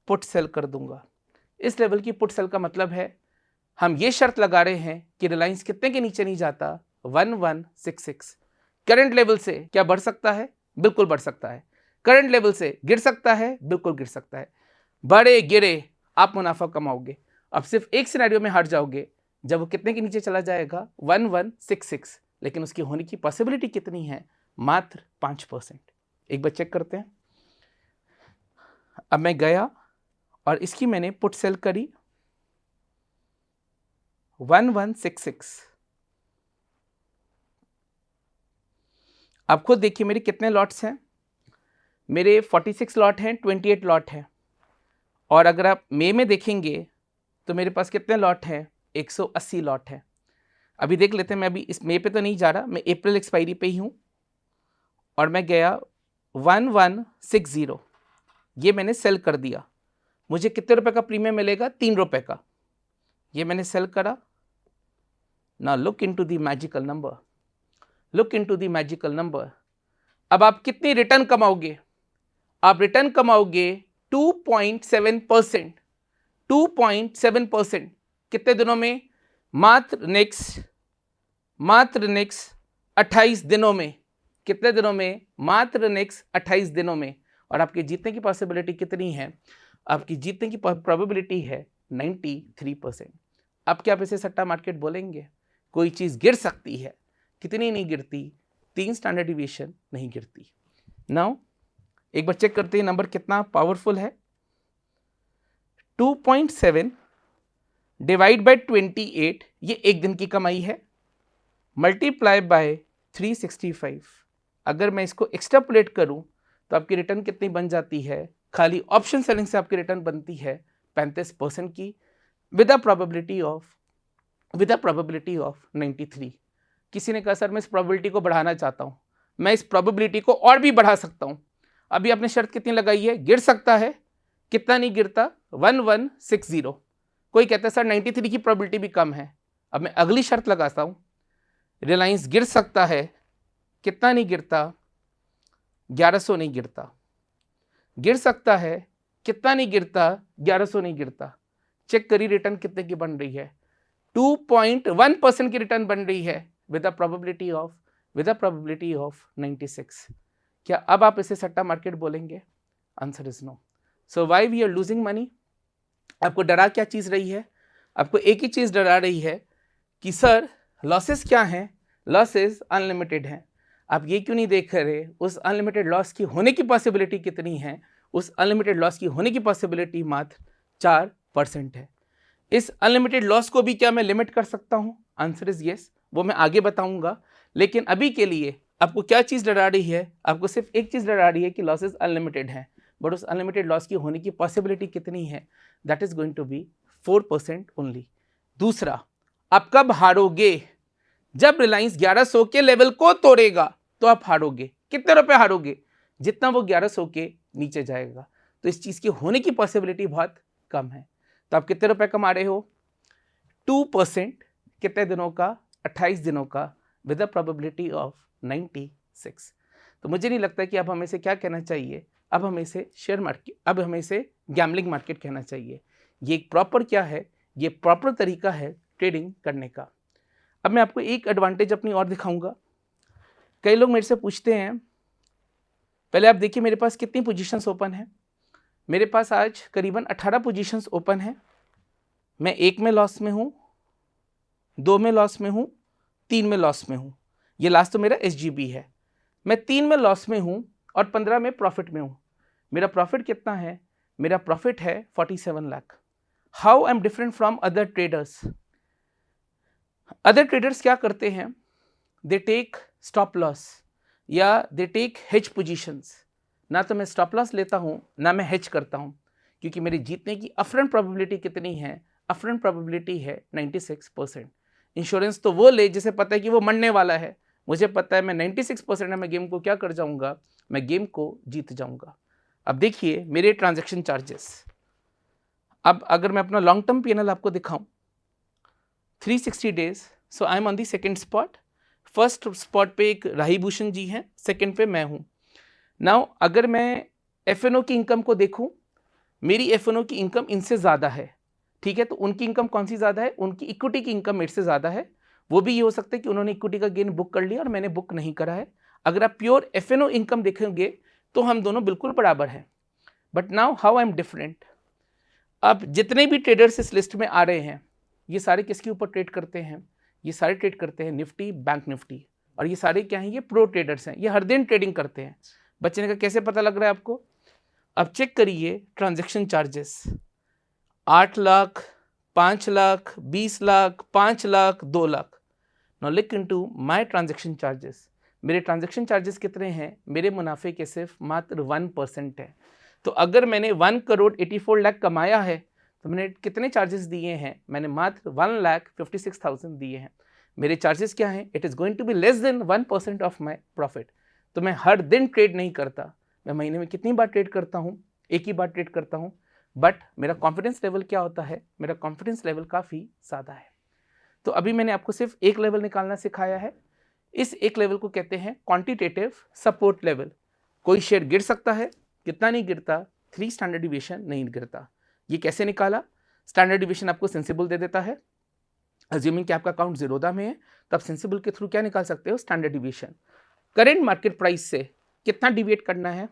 पुट सेल कर दूंगा। इस लेवल की पुट सेल का मतलब है हम ये शर्त लगा रहे हैं कि रिलायंस कितने के नीचे नहीं जाता? 1166। करंट लेवल से क्या बढ़ सकता है? बिल्कुल बढ़ सकता है। करंट लेवल से गिर सकता है? बिल्कुल गिर सकता है। बढ़े गिरे आप मुनाफा कमाओगे। अब सिर्फ एक सिनेरियो में हार जाओगे, जब वो कितने के नीचे चला जाएगा? 1166। लेकिन उसकी होने की पॉसिबिलिटी कितनी है? मात्र 5%। एक बार चेक करते हैं। अब मैं गया और इसकी मैंने पुट सेल करी 1166। आप खुद देखिए मेरे कितने लॉट्स हैं। मेरे 46 लॉट हैं, 28 लॉट हैं। और अगर आप मई में देखेंगे तो मेरे पास कितने लॉट हैं? 180 लॉट हैं। अभी देख लेते हैं। मैं अभी इस मई पे तो नहीं जा रहा, मैं अप्रैल एक्सपायरी पे ही हूँ। और मैं गया 1160, ये मैंने सेल कर दिया। मुझे कितने रुपए का प्रीमियम मिलेगा? 3 रुपए का। ये मैंने सेल करा। Now look into the magical number, look into the magical number. अब आप कितनी रिटर्न कमाओगे? आप रिटर्न कमाओगे 2.7%। 2.7% कितने दिनों में? मात्र नेक्स्ट 28 दिनों में। कितने दिनों में? मात्र नेक्स्ट 28 दिनों में। और आपके जीतने की पॉसिबिलिटी कितनी है? आपकी जीतने की प्रोबेबिलिटी है 93%। अब क्या आप इसे सट्टा मार्केट बोलेंगे? कोई चीज गिर सकती है, कितनी नहीं गिरती? 3 स्टैंडर्ड डिविएशन नहीं गिरती। नाउ एक बार चेक करते हैं नंबर कितना पावरफुल है। 2.7 डिवाइड बाय 28, ये एक दिन की कमाई है, मल्टीप्लाई बाय 365। अगर मैं इसको एक्सट्रापोलेट करूं तो आपकी रिटर्न कितनी बन जाती है? खाली ऑप्शन सेलिंग से आपकी रिटर्न बनती है 35% की, विद अ प्रोबेबिलिटी ऑफ 93। किसी ने कहा सर मैं इस प्रोबेबिलिटी को बढ़ाना चाहता हूं। मैं इस प्रोबेबिलिटी को और भी बढ़ा सकता हूं। अभी आपने शर्त कितनी लगाई है? गिर सकता है। कितना नहीं गिरता? 1160। कोई कहता है सर 93 की प्रोबेबिलिटी भी कम है। अब मैं अगली शर्त लगाता हूं, रिलायंस गिर सकता है। कितना नहीं गिरता? 1100 नहीं गिरता। गिर सकता है। कितना नहीं गिरता? 1100 नहीं गिरता। चेक करिए रिटर्न कितने की बन रही है? 2.1% की रिटर्न बन रही है विद अ प्रोबेबिलिटी ऑफ 96। क्या अब आप इसे सट्टा मार्केट बोलेंगे? Answer is no. So why we are losing money? आपको डरा क्या चीज रही है? आपको एक ही चीज डरा रही है कि सर लॉसेस क्या हैं? लॉसेस अनलिमिटेड हैं। आप ये क्यों नहीं देख रहे उस अनलिमिटेड लॉस की होने की पॉसिबिलिटी कितनी है? उस अनलिमिटेड लॉस की होने की पॉसिबिलिटी मात्र 4% है। इस अनलिमिटेड लॉस को भी क्या मैं लिमिट कर सकता हूं? Answer is yes. वो मैं आगे बताऊंगा। लेकिन अभी के लिए आपको क्या चीज डरा रही है? आपको सिर्फ एक चीज डरा रही है कि लॉसेस अनलिमिटेड हैं, बट उस अनलिमिटेड लॉस की होने की पॉसिबिलिटी कितनी है? That is going to be 4% only. दूसरा, आप कब हारोगे? जब रिलायंस 1100 के लेवल को तोड़ेगा तो आप हारोगे। कितने रुपए हारोगे? जितना वो 1100 के नीचे जाएगा। तो इस चीज की होने की पॉसिबिलिटी बहुत कम है। तो आप कितने रुपए कमा रहे हो? 2%। कितने दिनों का? 28 दिनों का, विद अ प्रोबेबिलिटी ऑफ 96। तो मुझे नहीं लगता कि अब हमें से क्या कहना चाहिए, अब हमें से शेयर मार्केट, अब हमें से गैम्बलिंग मार्केट कहना चाहिए। ये एक प्रॉपर क्या है, ये प्रॉपर तरीका है ट्रेडिंग करने का। अब मैं आपको एक एडवांटेज अपनी और दिखाऊंगा। कई लोग मेरे से पूछते हैं, पहले आप देखिए मेरे पास कितनी पोजीशंस ओपन है। मेरे पास आज करीबन 18 पोजीशंस ओपन है। मैं 1 में लॉस में हूँ, 2 में लॉस में हूँ, 3 में लॉस में हूँ। ये लास्ट तो मेरा SGB है। मैं 3 में लॉस में हूँ और 15 में प्रॉफिट में हूँ। मेरा प्रॉफिट कितना है? मेरा प्रॉफिट है 47 lakh. How I am different from other traders? Other traders क्या करते हैं? दे टेक स्टॉप लॉस या दे टेक हेज पोजीशंस। ना तो मैं स्टॉप लॉस लेता हूँ, ना मैं हेज करता हूँ, क्योंकि मेरे जीतने की अपफ्रंट प्रोबेबिलिटी कितनी है? अपफ्रंट प्रोबेबिलिटी है 96%। इंश्योरेंस तो वो ले जिसे पता है कि वो मरने वाला है। मुझे पता है मैं 96% है, मैं गेम को क्या कर जाऊंगा? मैं गेम को जीत जाऊंगा। अब देखिए मेरे ट्रांजैक्शन चार्जेस। अब अगर मैं अपना लॉन्ग टर्म P&L आपको दिखाऊं, 360 days, so I M on the second spot. First spot पे एक राही भूषण जी हैं, सेकेंड पे मैं हूँ। नाउ अगर मैं F&O की इनकम को देखूं, मेरी F&O की इनकम इनसे ज़्यादा है, ठीक है। तो उनकी इनकम कौन सी ज़्यादा है? उनकी इक्विटी की इनकम मेरे से ज़्यादा है। वो भी ये हो सकता है कि उन्होंने इक्विटी का गेन बुक कर लिया और मैंने बुक नहीं करा है। अगर आप प्योर F&O इनकम देखेंगे तो हम दोनों बिल्कुल बराबर हैं। But now how I am different? अब जितने भी ट्रेडर्स इस लिस्ट में आ रहे हैं, ये सारे किसके ऊपर ट्रेड करते हैं? ये सारे ट्रेड करते हैं निफ्टी, बैंक निफ्टी। और ये सारे क्या हैं? ये प्रो ट्रेडर्स हैं, ये हर दिन ट्रेडिंग करते हैं। बच्चे का कैसे पता लग रहा है आपको? अब चेक करिए transaction charges. 8 lakh, 5 lakh, 20 lakh, 5 lakh, 2 lakh. Now look into my transaction charges. मेरे ट्रांजैक्शन चार्जेस कितने हैं? मेरे मुनाफे के सिर्फ मात्र 1% है। तो अगर मैंने 1 करोड़ 84 लाख कमाया है तो मैंने कितने चार्जेस दिए हैं? मैंने मात्र 1,56,000 दिए हैं। मेरे चार्जेस क्या हैं? It is going to be less than 1% of my profit. तो मैं हर दिन ट्रेड नहीं करता, मैं महीने में कितनी बार ट्रेड करता हूँ? एक ही बार ट्रेड करता हूँ। बट मेरा कॉन्फिडेंस लेवल क्या होता है? मेरा कॉन्फिडेंस लेवल काफ़ी ज़्यादा है। तो अभी मैंने आपको सिर्फ एक लेवल निकालना सिखाया है। इस एक लेवल को कहते हैं क्वांटिटेटिव सपोर्ट लेवल। कोई शेयर गिर सकता है, कितना नहीं गिरता? 3 स्टैंडर्ड डिविएशन नहीं गिरता। ये कैसे निकाला? स्टैंडर्ड डिविएशन आपको सेंसिबल दे देता है। अज्यूमिंग कि आपका अकाउंट जीरोधा में है तो आप सेंसिबल के थ्रू क्या निकाल सकते हो? Standard deviation. Current market price से कितना डिविएट करना है?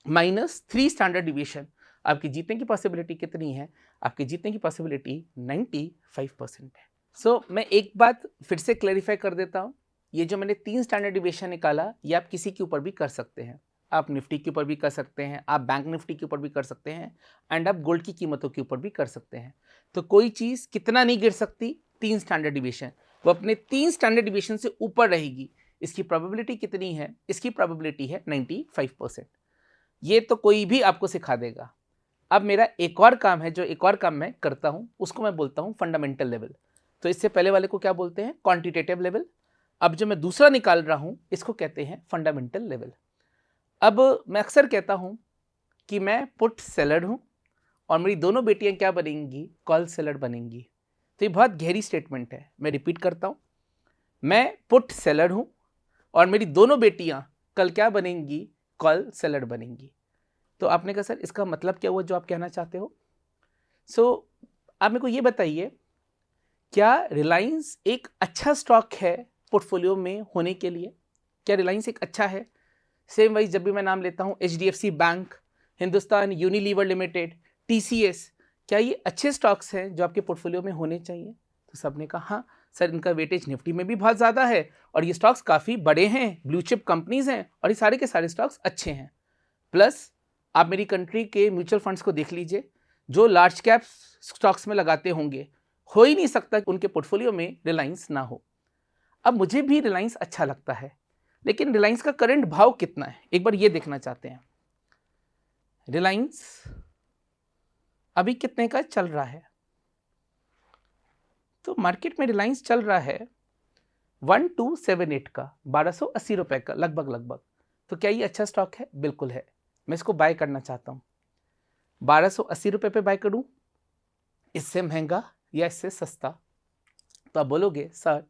-3 स्टैंडर्ड डिविएशन। आपकी जीतने की पॉसिबिलिटी कितनी है? आपकी जीतने की पॉसिबिलिटी 95% है। सो मैं एक बात फिर से क्लैरिफाई कर देता हूँ। ये जो मैंने 3 स्टैंडर्ड डिविएशन निकाला, ये आप किसी के ऊपर भी कर सकते हैं। आप निफ्टी के ऊपर भी कर सकते हैं, आप बैंक निफ्टी के ऊपर भी कर सकते हैं, एंड आप गोल्ड की कीमतों के ऊपर भी कर सकते हैं। तो कोई चीज़ कितना नहीं गिर सकती? 3 स्टैंडर्ड डिविएशन। वो अपने 3 स्टैंडर्ड डिविएशन से ऊपर रहेगी। इसकी प्रोबेबिलिटी कितनी है? इसकी प्रोबेबिलिटी है 95%। ये तो कोई भी आपको सिखा देगा। अब मेरा एक और काम है, जो एक और काम मैं करता हूँ उसको मैं बोलता हूँ फंडामेंटल लेवल। तो इससे पहले वाले को क्या बोलते हैं? Quantitative level. अब जो मैं दूसरा निकाल रहा हूँ इसको कहते हैं फंडामेंटल लेवल। अब मैं अक्सर कहता हूँ कि मैं पुट सेलर हूँ और मेरी दोनों बेटियाँ क्या बनेंगी? कॉल सेलर बनेंगी। तो ये बहुत गहरी स्टेटमेंट है, मैं रिपीट करता हूँ। मैं पुट सेलर हूँ और मेरी दोनों बेटियाँ कल क्या बनेंगी? कॉल सेलर बनेंगी। तो आपने कहा सर इसका मतलब क्या हुआ जो आप कहना चाहते हो? सो आप मेरे को ये बताइए, क्या रिलायंस एक अच्छा स्टॉक है पोर्टफोलियो में होने के लिए? क्या रिलायंस एक अच्छा है? सेम वाइज जब भी मैं नाम लेता हूँ HDFC bank, Hindustan Unilever limited, TCS, क्या ये अच्छे स्टॉक्स हैं जो आपके पोर्टफोलियो में होने चाहिए? तो सबने कहा हाँ सर, इनका वेटेज निफ्टी में भी बहुत ज़्यादा है और ये स्टॉक्स काफ़ी बड़े हैं, ब्लू चिप कंपनीज हैं और ये सारे के सारे स्टॉक्स अच्छे हैं। प्लस आप मेरी कंट्री के म्यूचुअल फंड्स को देख लीजिए, जो लार्ज कैप स्टॉक्स में लगाते होंगे, हो ही नहीं सकता कि उनके पोर्टफोलियो में रिलायंस ना हो। अब मुझे भी रिलायंस अच्छा लगता है, लेकिन रिलायंस का करंट भाव कितना है एक बार ये देखना चाहते हैं। रिलायंस अभी कितने का चल रहा है? तो मार्केट में रिलायंस चल रहा है 1278 का, 1280 रुपए का लगभग। तो क्या ये अच्छा स्टॉक है? बिल्कुल है। मैं इसको बाय करना चाहता हूँ। 1280 रुपए पे बाय करूँ, इससे महंगा या इससे सस्ता? तो आप बोलोगे सर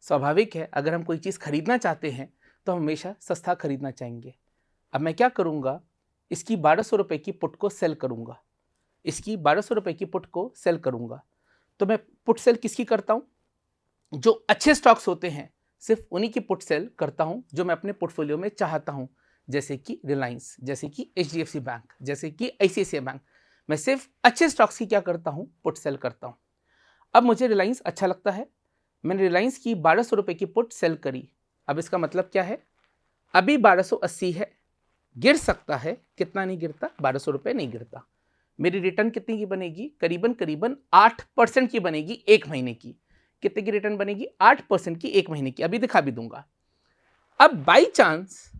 स्वाभाविक है, अगर हम कोई चीज़ खरीदना चाहते हैं तो हम हमेशा सस्ता खरीदना चाहेंगे। अब मैं क्या करूँगा, इसकी 1200 रुपये की पुट को सेल करूँगा, इसकी 1200 रुपये की पुट को सेल करूँगा। तो मैं पुट सेल किसकी करता हूँ? जो अच्छे स्टॉक्स होते हैं सिर्फ उन्हीं की पुट सेल करता हूँ जो मैं अपने पोर्टफोलियो में चाहता हूँ, जैसे कि रिलायंस, जैसे कि HDFC बैंक, जैसे कि ICICI बैंक। मैं सिर्फ अच्छे स्टॉक्स की क्या करता हूँ, पुट सेल करता हूँ। अब मुझे रिलायंस अच्छा लगता है, मैंने रिलायंस की 1200 रुपये की पुट सेल करी। अब इसका मतलब क्या है, अभी 1280 है, गिर सकता है, कितना नहीं गिरता, 1200 रुपये नहीं गिरता। मेरी रिटर्न कितनी की बनेगी, करीबन करीबन 8% की बनेगी एक महीने की। कितने की रिटर्न बनेगी, 8% की एक महीने की, अभी दिखा भी दूंगा। अब बाई चांस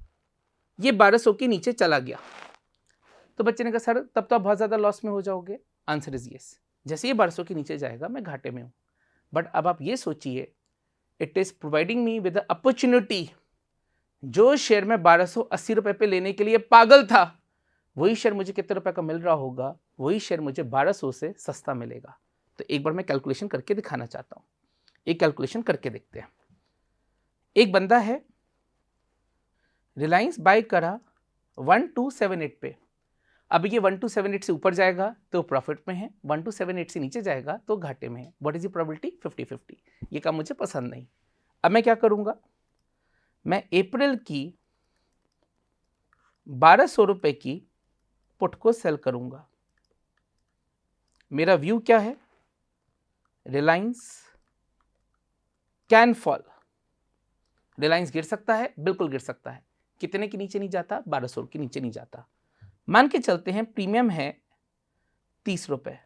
ये 1200 के नीचे चला गया तो बच्चे ने कहा सर तब तो आप बहुत ज़्यादा लॉस में हो जाओगे। आंसर इज यस, जैसे ये 1200 के नीचे जाएगा मैं घाटे में हूँ। बट अब आप ये सोचिए, it is providing me with opportunity. जो शेयर मैं 1280 रुपये पे लेने के लिए पागल था, वही शेयर मुझे कितने रुपए का मिल रहा होगा, वही शेयर मुझे 1200 से सस्ता मिलेगा। तो एक बार मैं कैलकुलेशन करके दिखाना चाहता हूँ, एक कैलकुलेशन करके देखते हैं। एक बंदा है, रिलायंस बाय करा 1278 पे। अब ये 1278 से ऊपर जाएगा तो प्रॉफिट में है, 1278 से नीचे जाएगा तो घाटे में है। What is the probability, 50-50। ये काम मुझे पसंद नहीं। अब मैं क्या करूंगा, मैं अप्रैल की 1200 रुपये की पुट को सेल करूंगा। मेरा व्यू क्या है, रिलायंस कैन फॉल, रिलायंस गिर सकता है, बिल्कुल गिर सकता है। कितने के नीचे नहीं जाता, 1200 के नीचे नहीं जाता। मान के चलते हैं प्रीमियम है 30 रुपये,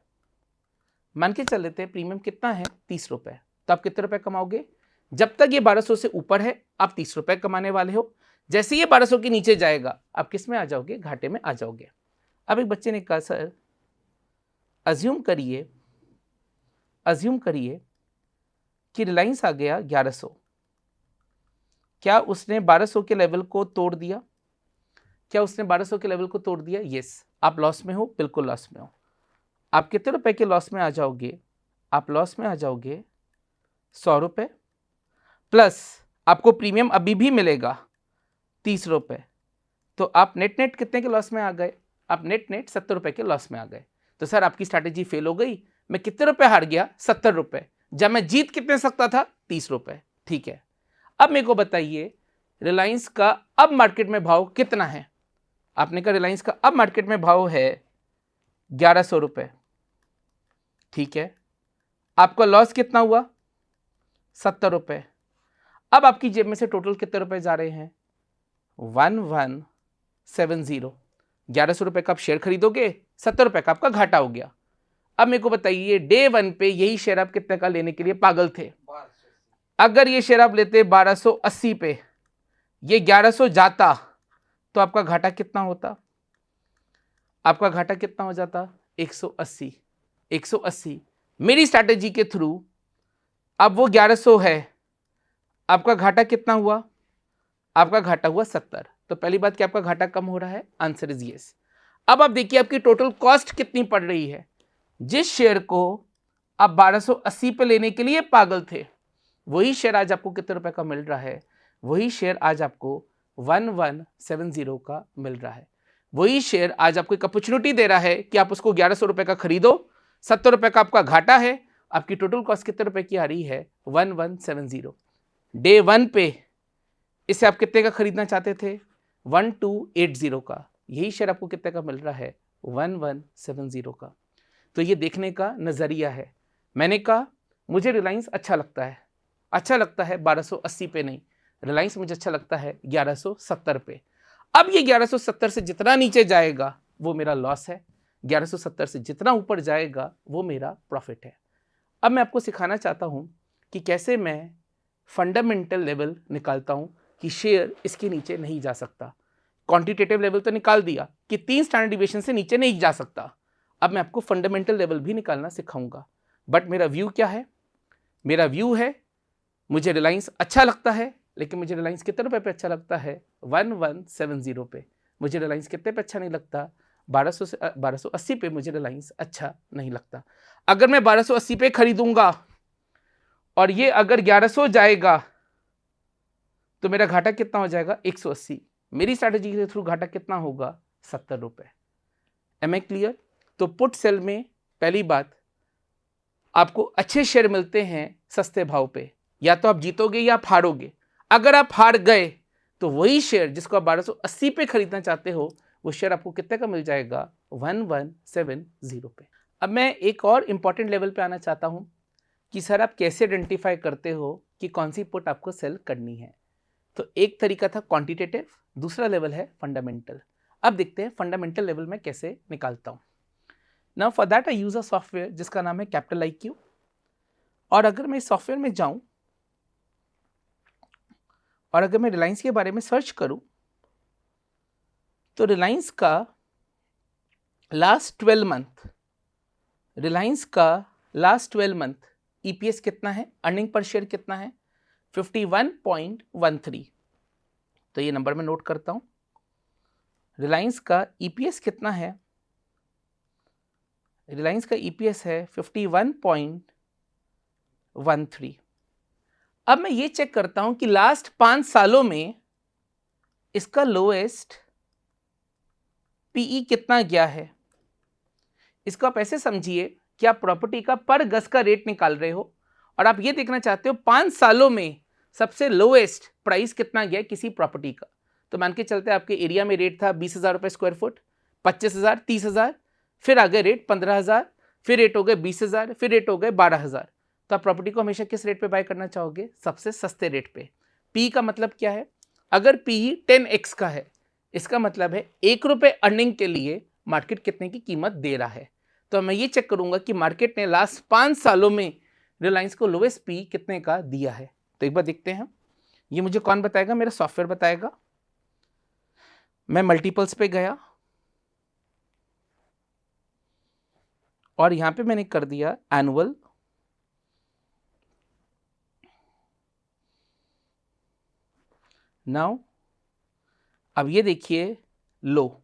मान के चल लेते हैं प्रीमियम कितना है, 30 रुपये। तो आप कितने रुपए कमाओगे, जब तक ये 1200 से ऊपर है आप 30 रुपये कमाने वाले हो। जैसे ये 1200 के नीचे जाएगा आप किस में आ जाओगे, घाटे में आ जाओगे। अब एक बच्चे ने कहा सर अज्यूम करिए कि रिलायंस आ गया 1100, क्या उसने 1200 के लेवल को तोड़ दिया, क्या उसने 1200 के लेवल को तोड़ दिया? यस। आप लॉस में हो, बिल्कुल लॉस में हो। आप कितने रुपए के लॉस में आ जाओगे, आप लॉस में आ जाओगे 100 रुपये, प्लस आपको प्रीमियम अभी भी मिलेगा 30 रुपये। तो आप नेट कितने के लॉस में आ गए, आप नेट 70 रुपये के लॉस में आ गए। तो सर आपकी स्ट्रैटेजी फेल हो गई। मैं कितने रुपए हार गया, 70 रुपये, जब मैं जीत कितने सकता था, 30 रुपये। ठीक है, अब मेरे को बताइए रिलायंस का अब मार्केट में भाव कितना है। आपने कहा रिलायंस का अब मार्केट में भाव है 1100 रुपये। ठीक है, आपका लॉस कितना हुआ, 70 रुपये। अब आपकी जेब में से टोटल कितने रुपए जा रहे हैं, 1170। 1100 रुपये का आप शेयर खरीदोगे, 70 रुपये का आपका घाटा हो गया। अब मेरे को बताइए डे 1 पे यही शेयर आप कितने का लेने के लिए पागल थे। अगर ये शेयर आप लेते 1280 पे, ये 1100 जाता तो आपका घाटा कितना होता, आपका घाटा कितना हो जाता, 180। 180 मेरी स्ट्रैटेजी के थ्रू अब वो 1100 है, आपका घाटा कितना हुआ, आपका घाटा हुआ 70। तो पहली बात कि आपका घाटा कम हो रहा है, आंसर इज यस। अब आप देखिए आपकी टोटल कॉस्ट कितनी पड़ रही है। जिस शेयर को आप 1280 पे लेने के लिए पागल थे, वही शेयर आज आपको कितने रुपए का मिल रहा है, वही शेयर आज आपको 1170 का मिल रहा है। वही शेयर आज आपको एक अपॉर्चुनिटी दे रहा है कि आप उसको 1100 रुपए का खरीदो, 70 रुपए का आपका घाटा है, आपकी टोटल कॉस्ट कितने रुपए की आ रही है, 1170। डे 1 पे इसे आप कितने का खरीदना चाहते थे, 1280 का, यही शेयर आपको कितने का मिल रहा है, 1170 का। तो ये देखने का नज़रिया है। मैंने कहा मुझे रिलायंस अच्छा लगता है, 1280 पे नहीं, रिलायंस मुझे अच्छा लगता है 1170 पे। अब ये 1170 से जितना नीचे जाएगा वो मेरा लॉस है, 1170 से जितना ऊपर जाएगा वो मेरा प्रॉफिट है। अब मैं आपको सिखाना चाहता हूँ कि कैसे मैं फंडामेंटल लेवल निकालता हूँ कि शेयर इसके नीचे नहीं जा सकता। क्वांटिटेटिव लेवल तो निकाल दिया कि 3 स्टैंडर्ड डिविएशन से नीचे नहीं जा सकता। अब मैं आपको फंडामेंटल लेवल भी निकालना सिखाऊंगा। बट मेरा व्यू क्या है, मेरा व्यू है मुझे रिलायंस अच्छा लगता है, लेकिन मुझे रिलायंस कितने रुपए पे अच्छा लगता है, 1170 पे। मुझे रिलायंस कितने पे अच्छा नहीं लगता, 1200 से 1280 पे मुझे रिलायंस अच्छा नहीं लगता। अगर मैं 1280 पे खरीदूंगा और ये अगर 1100 जाएगा तो मेरा घाटा कितना हो जाएगा 180। मेरी स्ट्रैटेजी के थ्रू घाटा कितना होगा 70 रुपए। Am I clear? तो पुट सेल में पहली बात, आपको अच्छे शेयर मिलते हैं सस्ते भाव पे, या तो आप जीतोगे या आप हारोगे। अगर आप हार गए तो वही शेयर जिसको आप 1280 पे खरीदना चाहते हो वो शेयर आपको कितने का मिल जाएगा 1170 पे। अब मैं एक और इंपॉर्टेंट लेवल पे आना चाहता हूं कि सर आप कैसे आइडेंटिफाई करते हो कि कौन सी पुट आपको सेल करनी है। तो एक तरीका था क्वांटिटेटिव, दूसरा लेवल है फंडामेंटल। अब देखते हैं फंडामेंटल लेवल में कैसे निकालता हूं। Now for that I use a software जिसका नाम है कैपिटल IQ। और अगर मैं इस सॉफ्टवेयर में जाऊं और अगर मैं रिलायंस के बारे में सर्च करूं तो रिलायंस का लास्ट 12 मंथ EPS कितना है, अर्निंग पर शेयर कितना है 51.13। तो ये नंबर मैं नोट करता हूं। रिलायंस का EPS कितना है, रिलायंस का EPS है 51.13। अब मैं ये चेक करता हूं कि लास्ट 5 सालों में इसका लोएस्ट PE कितना गया है। इसको आप ऐसे समझिए कि आप प्रॉपर्टी का पर गज का रेट निकाल रहे हो और आप ये देखना चाहते हो 5 सालों में सबसे लोएस्ट प्राइस कितना गया किसी प्रॉपर्टी का। तो मान के चलते आपके एरिया में रेट था 20,000 रुपये स्क्वायर फुट, 25,000, 30,000, फिर आगे रेट 15,000, फिर रेट हो गए 20,000, फिर रेट हो गए 12,000। तो आप प्रॉपर्टी को हमेशा किस रेट पे बाय करना चाहोगे, सबसे सस्ते रेट पे। पी का मतलब क्या है, अगर पी 10x का है इसका मतलब है 1 रुपये अर्निंग के लिए मार्केट कितने की कीमत दे रहा है। तो मैं ये चेक करूंगा कि मार्केट ने लास्ट 5 सालों में रिलायंस को लोएस्ट पी कितने का दिया है। तो एक बार देखते हैं, ये मुझे कौन बताएगा, मेरा सॉफ्टवेयर बताएगा। मैं मल्टीपल्स पे गया और यहां पे मैंने कर दिया एनुअल। नाउ अब ये देखिए लो,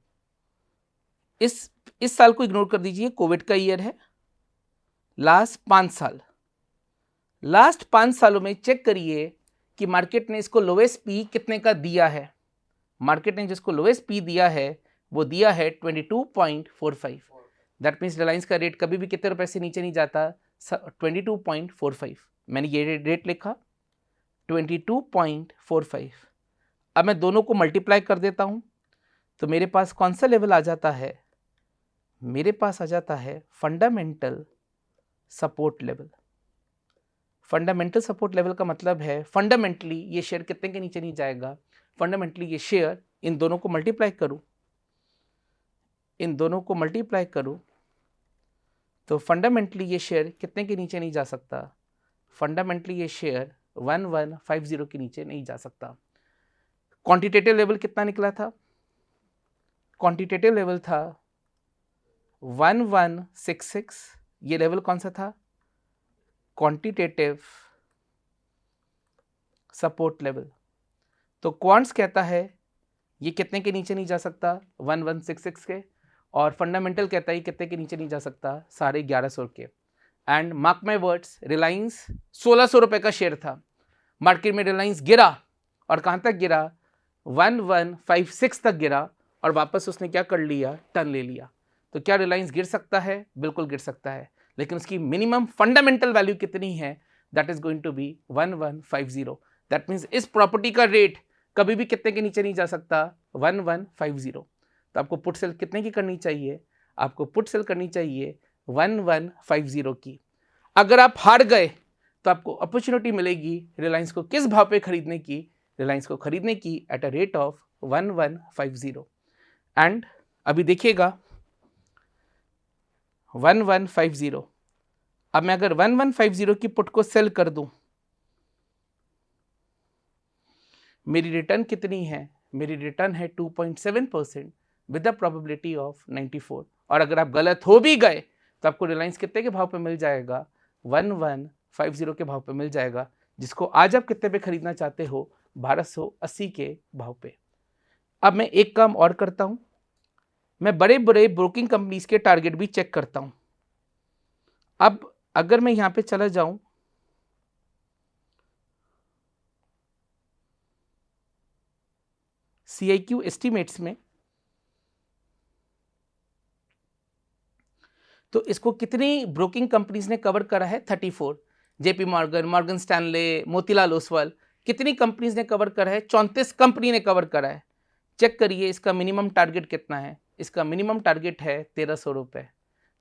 इस साल को इग्नोर कर दीजिए, कोविड का ईयर है। लास्ट 5 सालों में चेक करिए कि मार्केट ने इसको लोएस्ट पी कितने का दिया है। मार्केट ने जिसको लोएस्ट पी दिया है वो दिया है 22.45। दैट मीन्स रिलायंस का रेट कभी भी कितने रुपए से नीचे नहीं जाता, 22.45। मैंने ये रेट लिखा 22.45। अब मैं दोनों को मल्टीप्लाई कर देता हूं तो मेरे पास कौन सा लेवल आ जाता है, मेरे पास आ जाता है fundamental support level. Fundamental support level का मतलब है फंडामेंटली ये शेयर कितने के नीचे नहीं जाएगा। फंडामेंटली ये शेयर, इन दोनों को मल्टीप्लाई करूं, तो फंडामेंटली ये शेयर कितने के नीचे नहीं जा सकता, फंडामेंटली ये शेयर 1150 के नीचे नहीं जा सकता। क्वांटिटेटिव लेवल कितना निकला था, क्वांटिटेटिव लेवल था 1166। ये लेवल कौन सा था, क्वांटिटेटिव सपोर्ट लेवल। तो क्वांट्स कहता है ये कितने के नीचे नहीं जा सकता 1166 के, और फंडामेंटल कहता है कितने के नीचे नहीं जा सकता 1150 के। And mark my words, Reliance 1600 रुपये का शेयर था, मार्केट में रिलायंस गिरा और कहाँ तक गिरा 1156 तक गिरा और वापस उसने क्या कर लिया, टर्न ले लिया। तो क्या रिलायंस गिर सकता है, बिल्कुल गिर सकता है, लेकिन उसकी मिनिमम फंडामेंटल वैल्यू कितनी है, that is going to be 1150। That means इस प्रॉपर्टी का रेट कभी भी कितने के नीचे नहीं जा सकता 1150। तो आपको पुट सेल कितने की करनी चाहिए, आपको पुट सेल करनी चाहिए 1150 की। अगर आप हार गए तो आपको अपॉर्चुनिटी मिलेगी रिलायंस को किस भाव पे खरीदने की, रिलायंस को खरीदने की at a rate of 1150। And अभी देखिएगा 1150, अब मैं अगर 1150 की पुट को सेल कर दूं, मेरी रिटर्न कितनी है, मेरी रिटर्न है 2.7% विद द प्रोबेबिलिटी ऑफ 94। और अगर आप गलत हो भी गए तो आपको रिलायंस कितने के भाव पे मिल जाएगा, 1150 के भाव पे मिल जाएगा, जिसको आज आप कितने पे खरीदना चाहते हो, 1280 के भाव पे। अब मैं एक काम और करता हूं, मैं बड़े बड़े ब्रोकिंग कंपनीज के टारगेट भी चेक करता हूं। अब अगर मैं यहां पे चला जाऊं CIQ एस्टिमेट्स में, तो इसको कितनी ब्रोकिंग कंपनीज ने कवर करा है? 34। JP Morgan, Morgan Stanley, Motilal Oswal, कितनी कंपनीज ने कवर करा है? 34 कंपनी ने कवर करा है। चेक करिए इसका मिनिमम टारगेट कितना है। इसका मिनिमम टारगेट है 1300 रुपए।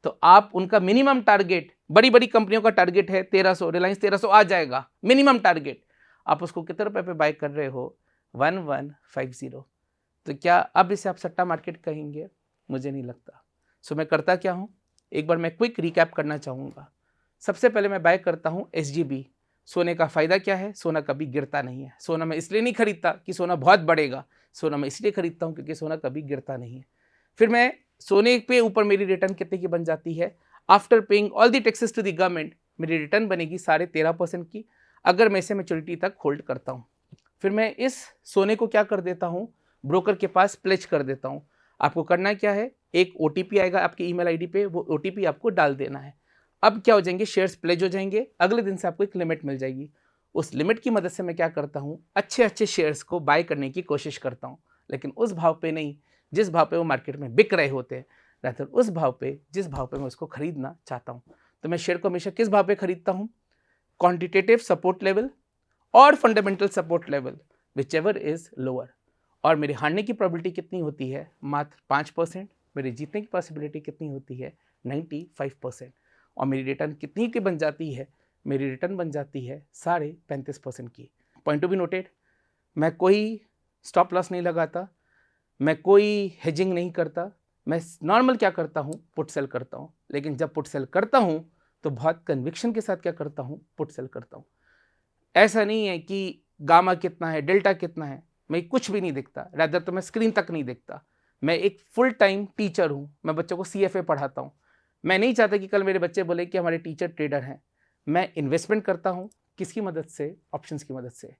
तो आप उनका मिनिमम टारगेट, बड़ी बड़ी कंपनियों का टारगेट है 1300, रिलायंस 1300 आ जाएगा मिनिमम टारगेट, आप उसको कितने रुपए पे बाय कर रहे हो? 1150। तो क्या अब इसे आप सट्टा मार्केट कहेंगे? मुझे नहीं लगता। सो मैं करता क्या हूं, एक बार मैं क्विक रिकैप करना चाहूंगा। सबसे पहले मैं बाय करता हूं SGB। सोने का फायदा क्या है? सोना कभी गिरता नहीं है। सोना मैं इसलिए नहीं खरीदता कि सोना बहुत बढ़ेगा, सोना मैं इसलिए खरीदता हूं क्योंकि सोना कभी गिरता नहीं है। फिर मैं सोने पे ऊपर मेरी रिटर्न कितने की बन जाती है? After paying all the taxes to the government मेरी रिटर्न बनेगी 13.5% की, अगर मैं इसे मैच्योरिटी तक होल्ड करता हूं। फिर मैं इस सोने को क्या कर देता हूं? ब्रोकर के पास प्लेज कर देता हूं। आपको करना क्या है, एक OTP आएगा आपकी ईमेल आईडी पे, वो OTP आपको डाल देना है। अब क्या हो जाएंगे? शेयर्स प्लेज हो जाएंगे। अगले दिन से आपको एक लिमिट मिल जाएगी। उस लिमिट की मदद से मैं क्या करता हूं? अच्छे अच्छे शेयर्स को बाय करने की कोशिश करता हूं, लेकिन उस भाव पे नहीं जिस भाव पे वो मार्केट में बिक रहे होते हैं, रहकर उस भाव पे जिस भाव पे मैं उसको खरीदना चाहता हूं। तो मैं शेयर को हमेशा किस भाव पे खरीदता हूं? क्वांटिटेटिव सपोर्ट लेवल और fundamental support level, which ever is lower. और मेरी हारने की प्रोबेबिलिटी कितनी होती है? मात्र 5%। मेरी जीतने की पॉसिबिलिटी कितनी होती है? 95%। और मेरी रिटर्न कितनी की बन जाती है? मेरी रिटर्न बन जाती है 35.5% की। Point to be noted. मैं कोई स्टॉप लॉस नहीं लगाता, मैं कोई हेजिंग नहीं करता, मैं नॉर्मल क्या करता हूँ? पुट सेल करता हूँ। लेकिन जब पुट सेल करता हूँ तो बहुत कन्विक्शन के साथ क्या करता हूँ? पुट सेल करता हूँ। ऐसा नहीं है कि गामा कितना है, डेल्टा कितना है, मैं कुछ भी नहीं दिखता, रादर तो मैं स्क्रीन तक नहीं दिखता। मैं एक फुल टाइम टीचर हूँ, मैं बच्चों को CFA पढ़ाता हूँ। मैं नहीं चाहता कि कल मेरे बच्चे बोले कि हमारे टीचर ट्रेडर हैं। मैं इन्वेस्टमेंट करता हूँ किसकी मदद से? ऑप्शंस की मदद से।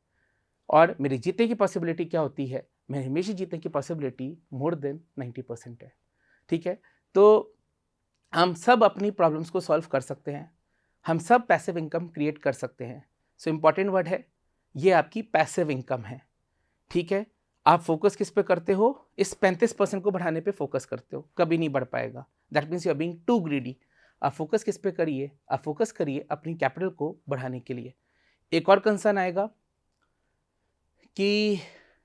और मेरी जीतने की पॉसिबिलिटी क्या होती है? मेरी हमेशा जीतने की पॉसिबिलिटी मोर देन 90% है। ठीक है, तो हम सब अपनी प्रॉब्लम्स को सॉल्व कर सकते हैं, हम सब पैसिव इनकम क्रिएट कर सकते हैं। सो इंपॉर्टेंट वर्ड है, ये आपकी पैसिव इनकम है। ठीक है, आप फोकस किस पे करते हो? इस 35% को बढ़ाने पे फोकस करते हो, कभी नहीं बढ़ पाएगा। That means you are being too greedy. आप फोकस किस पे करिए? आप फोकस करिए अपनी कैपिटल को बढ़ाने के लिए। एक और कंसर्न आएगा कि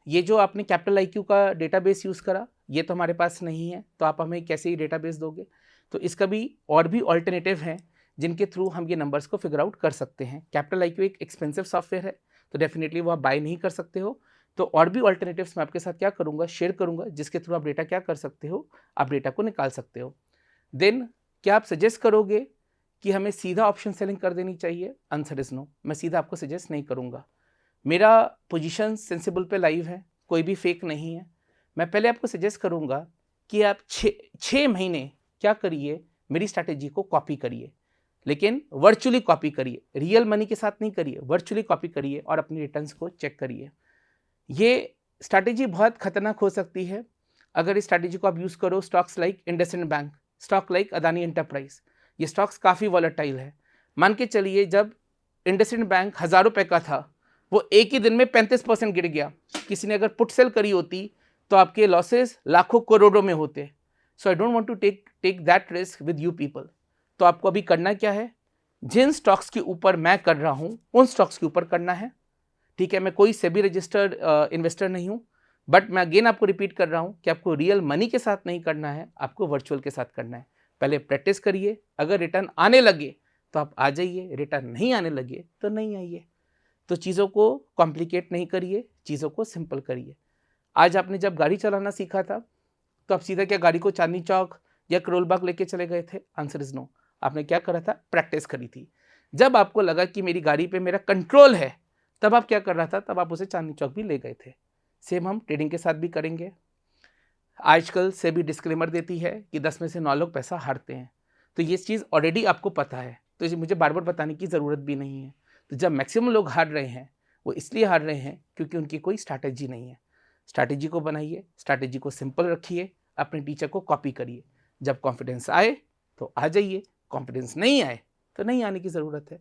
ये जो आपने कैपिटल IQ का डेटाबेस यूज़ करा, ये तो हमारे पास नहीं है, तो आप हमें कैसे ही डेटाबेस दोगे? तो इसका भी और भी ऑल्टरनेटिव हैं जिनके थ्रू हम ये नंबर्स को फिगर आउट कर सकते हैं। कैपिटल IQ एक एक्सपेंसिव सॉफ्टवेयर है, तो डेफिनेटली वो आप बाय नहीं कर सकते हो। तो और भी ऑल्टरनेटिव्स मैं आपके साथ क्या करूँगा? शेयर करूँगा, जिसके थ्रू आप डेटा क्या कर सकते हो? आप डेटा को निकाल सकते हो। देन क्या आप सजेस्ट करोगे कि हमें सीधा ऑप्शन सेलिंग कर देनी चाहिए? Answer is no. मैं सीधा आपको सजेस्ट नहीं करूँगा। मेरा पोजीशन सेंसिबल पे लाइव है, कोई भी फेक नहीं है। मैं पहले आपको सजेस्ट करूंगा कि आप 6 महीने क्या करिए? मेरी स्ट्रैटेजी को कॉपी करिए, लेकिन वर्चुअली कॉपी करिए, रियल मनी के साथ नहीं करिए, वर्चुअली कॉपी करिए और अपनी रिटर्न्स को चेक करिए। ये स्ट्रैटेजी बहुत खतरनाक हो सकती है अगर इस स्ट्रैटेजी को आप यूज़ करो stocks like IndusInd bank, stock like Adani enterprise. ये स्टॉक्स काफ़ी वॉलेटाइल है। मान के चलिए जब इंडसइंड बैंक 1000 रुपये का था, वो एक ही दिन में 35% गिर गया। किसी ने अगर पुट सेल करी होती तो आपके लॉसेस लाखों करोड़ों में होते। So I don't want to take that risk with you people. तो आपको अभी करना क्या है? जिन स्टॉक्स के ऊपर मैं कर रहा हूं उन स्टॉक्स के ऊपर करना है। ठीक है, मैं कोई सेबी रजिस्टर्ड इन्वेस्टर नहीं हूं, बट मैं अगेन आपको रिपीट कर रहा हूं कि आपको रियल मनी के साथ नहीं करना है, आपको वर्चुअल के साथ करना है। पहले प्रैक्टिस करिए, अगर रिटर्न आने लगे तो आप आ जाइए, रिटर्न नहीं आने लगे तो नहीं आइए। तो चीज़ों को कॉम्प्लिकेट नहीं करिए, चीज़ों को सिंपल करिए। आज आपने जब गाड़ी चलाना सीखा था तो आप सीधा क्या गाड़ी को चांदनी चौक या करोल बाग लेके चले गए थे? Answer is no. आपने क्या करा था? प्रैक्टिस करी थी। जब आपको लगा कि मेरी गाड़ी पे मेरा कंट्रोल है, तब आप क्या कर रहा था? तब आप उसे चांदनी चौक भी ले गए थे। सेम हम ट्रेडिंग के साथ भी करेंगे। आजकल से भी डिस्क्लेमर देती है कि 10 में से 9 लोग पैसा हारते हैं, तो ये चीज़ ऑलरेडी आपको पता है, तो इसे मुझे बार बार बताने की ज़रूरत भी नहीं है। तो जब मैक्सिमम लोग हार रहे हैं, वो इसलिए हार रहे हैं क्योंकि उनकी कोई स्ट्रैटेजी नहीं है। स्ट्रैटेजी को बनाइए, स्ट्रैटेजी को सिंपल रखिए, अपने टीचर को कॉपी करिए। जब कॉन्फिडेंस आए तो आ जाइए, कॉन्फिडेंस नहीं आए तो नहीं आने की ज़रूरत है।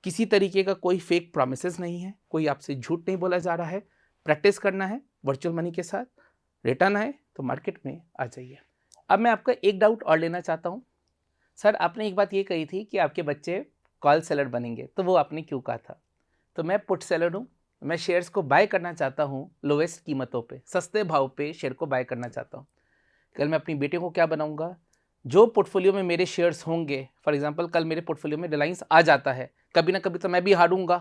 किसी तरीके का कोई फेक प्रोमिसेस नहीं है, कोई आपसे झूठ नहीं बोला जा रहा है। प्रैक्टिस करना है वर्चुअल मनी के साथ, रिटर्न आए तो मार्केट में आ जाइए। अब मैं आपका एक डाउट और लेना चाहता हूँ। सर आपने एक बात ये कही थी कि आपके बच्चे कॉल सेलर बनेंगे, तो वो आपने क्यों कहा था? तो मैं पुट सेलर हूँ, मैं शेयर्स को बाय करना चाहता हूँ लोवेस्ट कीमतों पे, सस्ते भाव पे शेयर को बाय करना चाहता हूँ। कल मैं अपनी बेटियों को क्या बनाऊंगा, जो पोर्टफोलियो में मेरे शेयर्स होंगे, फॉर एग्जांपल कल मेरे पोर्टफोलियो में रिलायंस आ जाता है, कभी ना कभी तो मैं भी हारूंगा,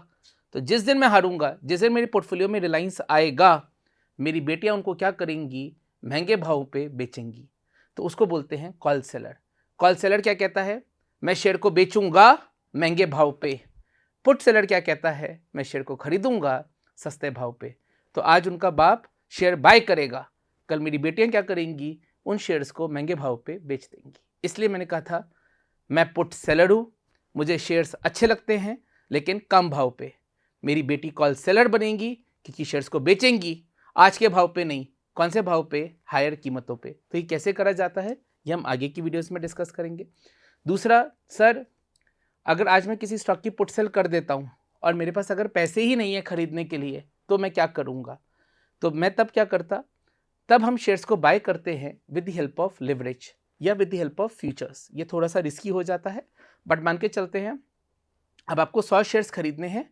तो जिस दिन मैं हारूंगा, जिस दिन मेरे पोर्टफोलियो में रिलायंस आएगा, मेरी बेटियां उनको क्या करेंगी, महंगे भाव पे बेचेंगी। तो उसको बोलते हैं कॉल सेलर। कॉल सेलर क्या कहता है, मैं शेयर को बेचूंगा महंगे भाव पे। पुट सेलर क्या कहता है, मैं शेयर को खरीदूंगा सस्ते भाव पे। तो आज उनका बाप शेयर बाय करेगा, कल मेरी बेटियां क्या करेंगी, उन शेयर्स को महंगे भाव पे बेच देंगी। इसलिए मैंने कहा था मैं पुट सेलर हूँ, मुझे शेयर्स अच्छे लगते हैं लेकिन कम भाव पे। मेरी बेटी कॉल सेलर बनेगी क्योंकि शेयर्स को बेचेंगी आज के भाव पे नहीं, कौन से भाव पे, हायर कीमतों पे। तो ये कैसे करा जाता है ये हम आगे की वीडियोस में डिस्कस करेंगे। दूसरा, सर अगर आज मैं किसी स्टॉक की पुट सेल कर देता हूँ और मेरे पास अगर पैसे ही नहीं है खरीदने के लिए तो मैं क्या करूँगा? तो मैं तब क्या करता, तब हम शेयर्स को बाय करते हैं with the help of leverage या with the help of futures. ये थोड़ा सा रिस्की हो जाता है, बट मान के चलते हैं अब आपको 100 शेयर्स खरीदने हैं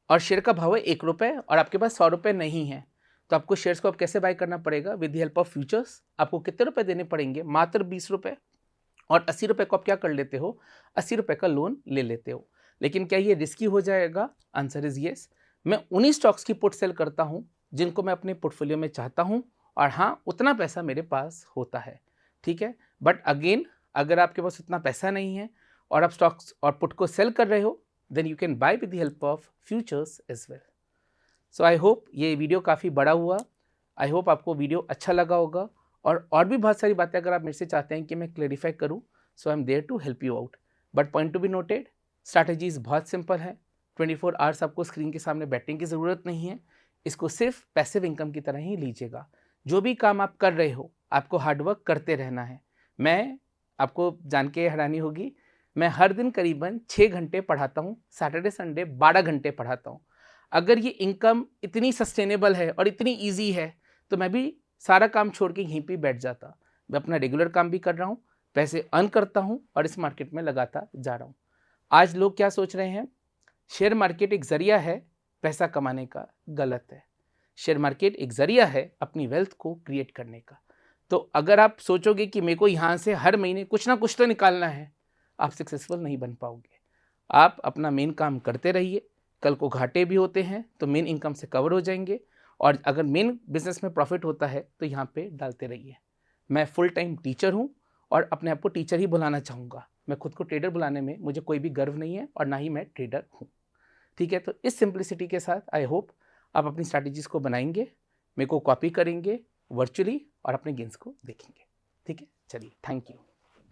और शेयर का भाव है 1 रुपये और आपके पास 100 रुपये नहीं है, तो आपको शेयर्स को अब कैसे बाय करना पड़ेगा, with the help of futures. आपको कितने रुपए देने पड़ेंगे, मात्र 20 रुपये, और 80 रुपये को आप क्या कर लेते हो, 80 रुपये का लोन ले लेते हो। लेकिन क्या ये रिस्की हो जाएगा? Answer is yes. मैं उन्हीं स्टॉक्स की पुट सेल करता हूँ जिनको मैं अपने पोर्टफोलियो में चाहता हूँ, और हाँ उतना पैसा मेरे पास होता है, ठीक है। बट अगेन अगर आपके पास उतना पैसा नहीं है और आप स्टॉक्स और पुट को सेल कर रहे हो, then you can buy with the help of futures as well. So I hope ये वीडियो काफ़ी बड़ा हुआ, आई होप आपको वीडियो अच्छा लगा होगा, और भी बहुत सारी बातें अगर आप मेरे से चाहते हैं कि मैं क्लेरिफाई करूं, so I am there to help you out. But point to be noted, strategies बहुत सिंपल है। 24 आवर्स आपको स्क्रीन के सामने बैठने की ज़रूरत नहीं है, इसको सिर्फ पैसिव इनकम की तरह ही लीजिएगा। जो भी काम आप कर रहे हो आपको हार्डवर्क करते रहना है। मैं आपको जान के हैरानी होगी, मैं हर दिन करीबन 6 घंटे पढ़ाता हूँ, सैटरडे संडे 12 घंटे पढ़ाता हूँ। अगर ये इनकम इतनी सस्टेनेबल है और इतनी ईजी है तो मैं भी सारा काम छोड़ के यहीं पे बैठ जाता। मैं अपना रेगुलर काम भी कर रहा हूँ, पैसे अर्न करता हूँ और इस मार्केट में लगाता जा रहा हूँ। आज लोग क्या सोच रहे हैं, शेयर मार्केट एक जरिया है पैसा कमाने का, गलत है। शेयर मार्केट एक जरिया है अपनी वेल्थ को क्रिएट करने का। तो अगर आप सोचोगे कि मेरे को यहाँ से हर महीने कुछ ना कुछ तो निकालना है, आप सक्सेसफुल नहीं बन पाओगे। आप अपना मेन काम करते रहिए, कल को घाटे भी होते हैं तो मेन इनकम से कवर हो जाएंगे, और अगर मेन बिजनेस में प्रॉफिट होता है तो यहाँ पे डालते रहिए। मैं फुल टाइम टीचर हूँ और अपने आप को टीचर ही बुलाना चाहूँगा। मैं खुद को ट्रेडर बुलाने में मुझे कोई भी गर्व नहीं है और ना ही मैं ट्रेडर हूँ, ठीक है। तो इस सिंप्लिसिटी के साथ आई होप आप अपनी स्ट्रैटेजीज को बनाएंगे, मेरे को कॉपी करेंगे वर्चुअली और अपने गेंस को देखेंगे, ठीक है। चलिए, थैंक यू।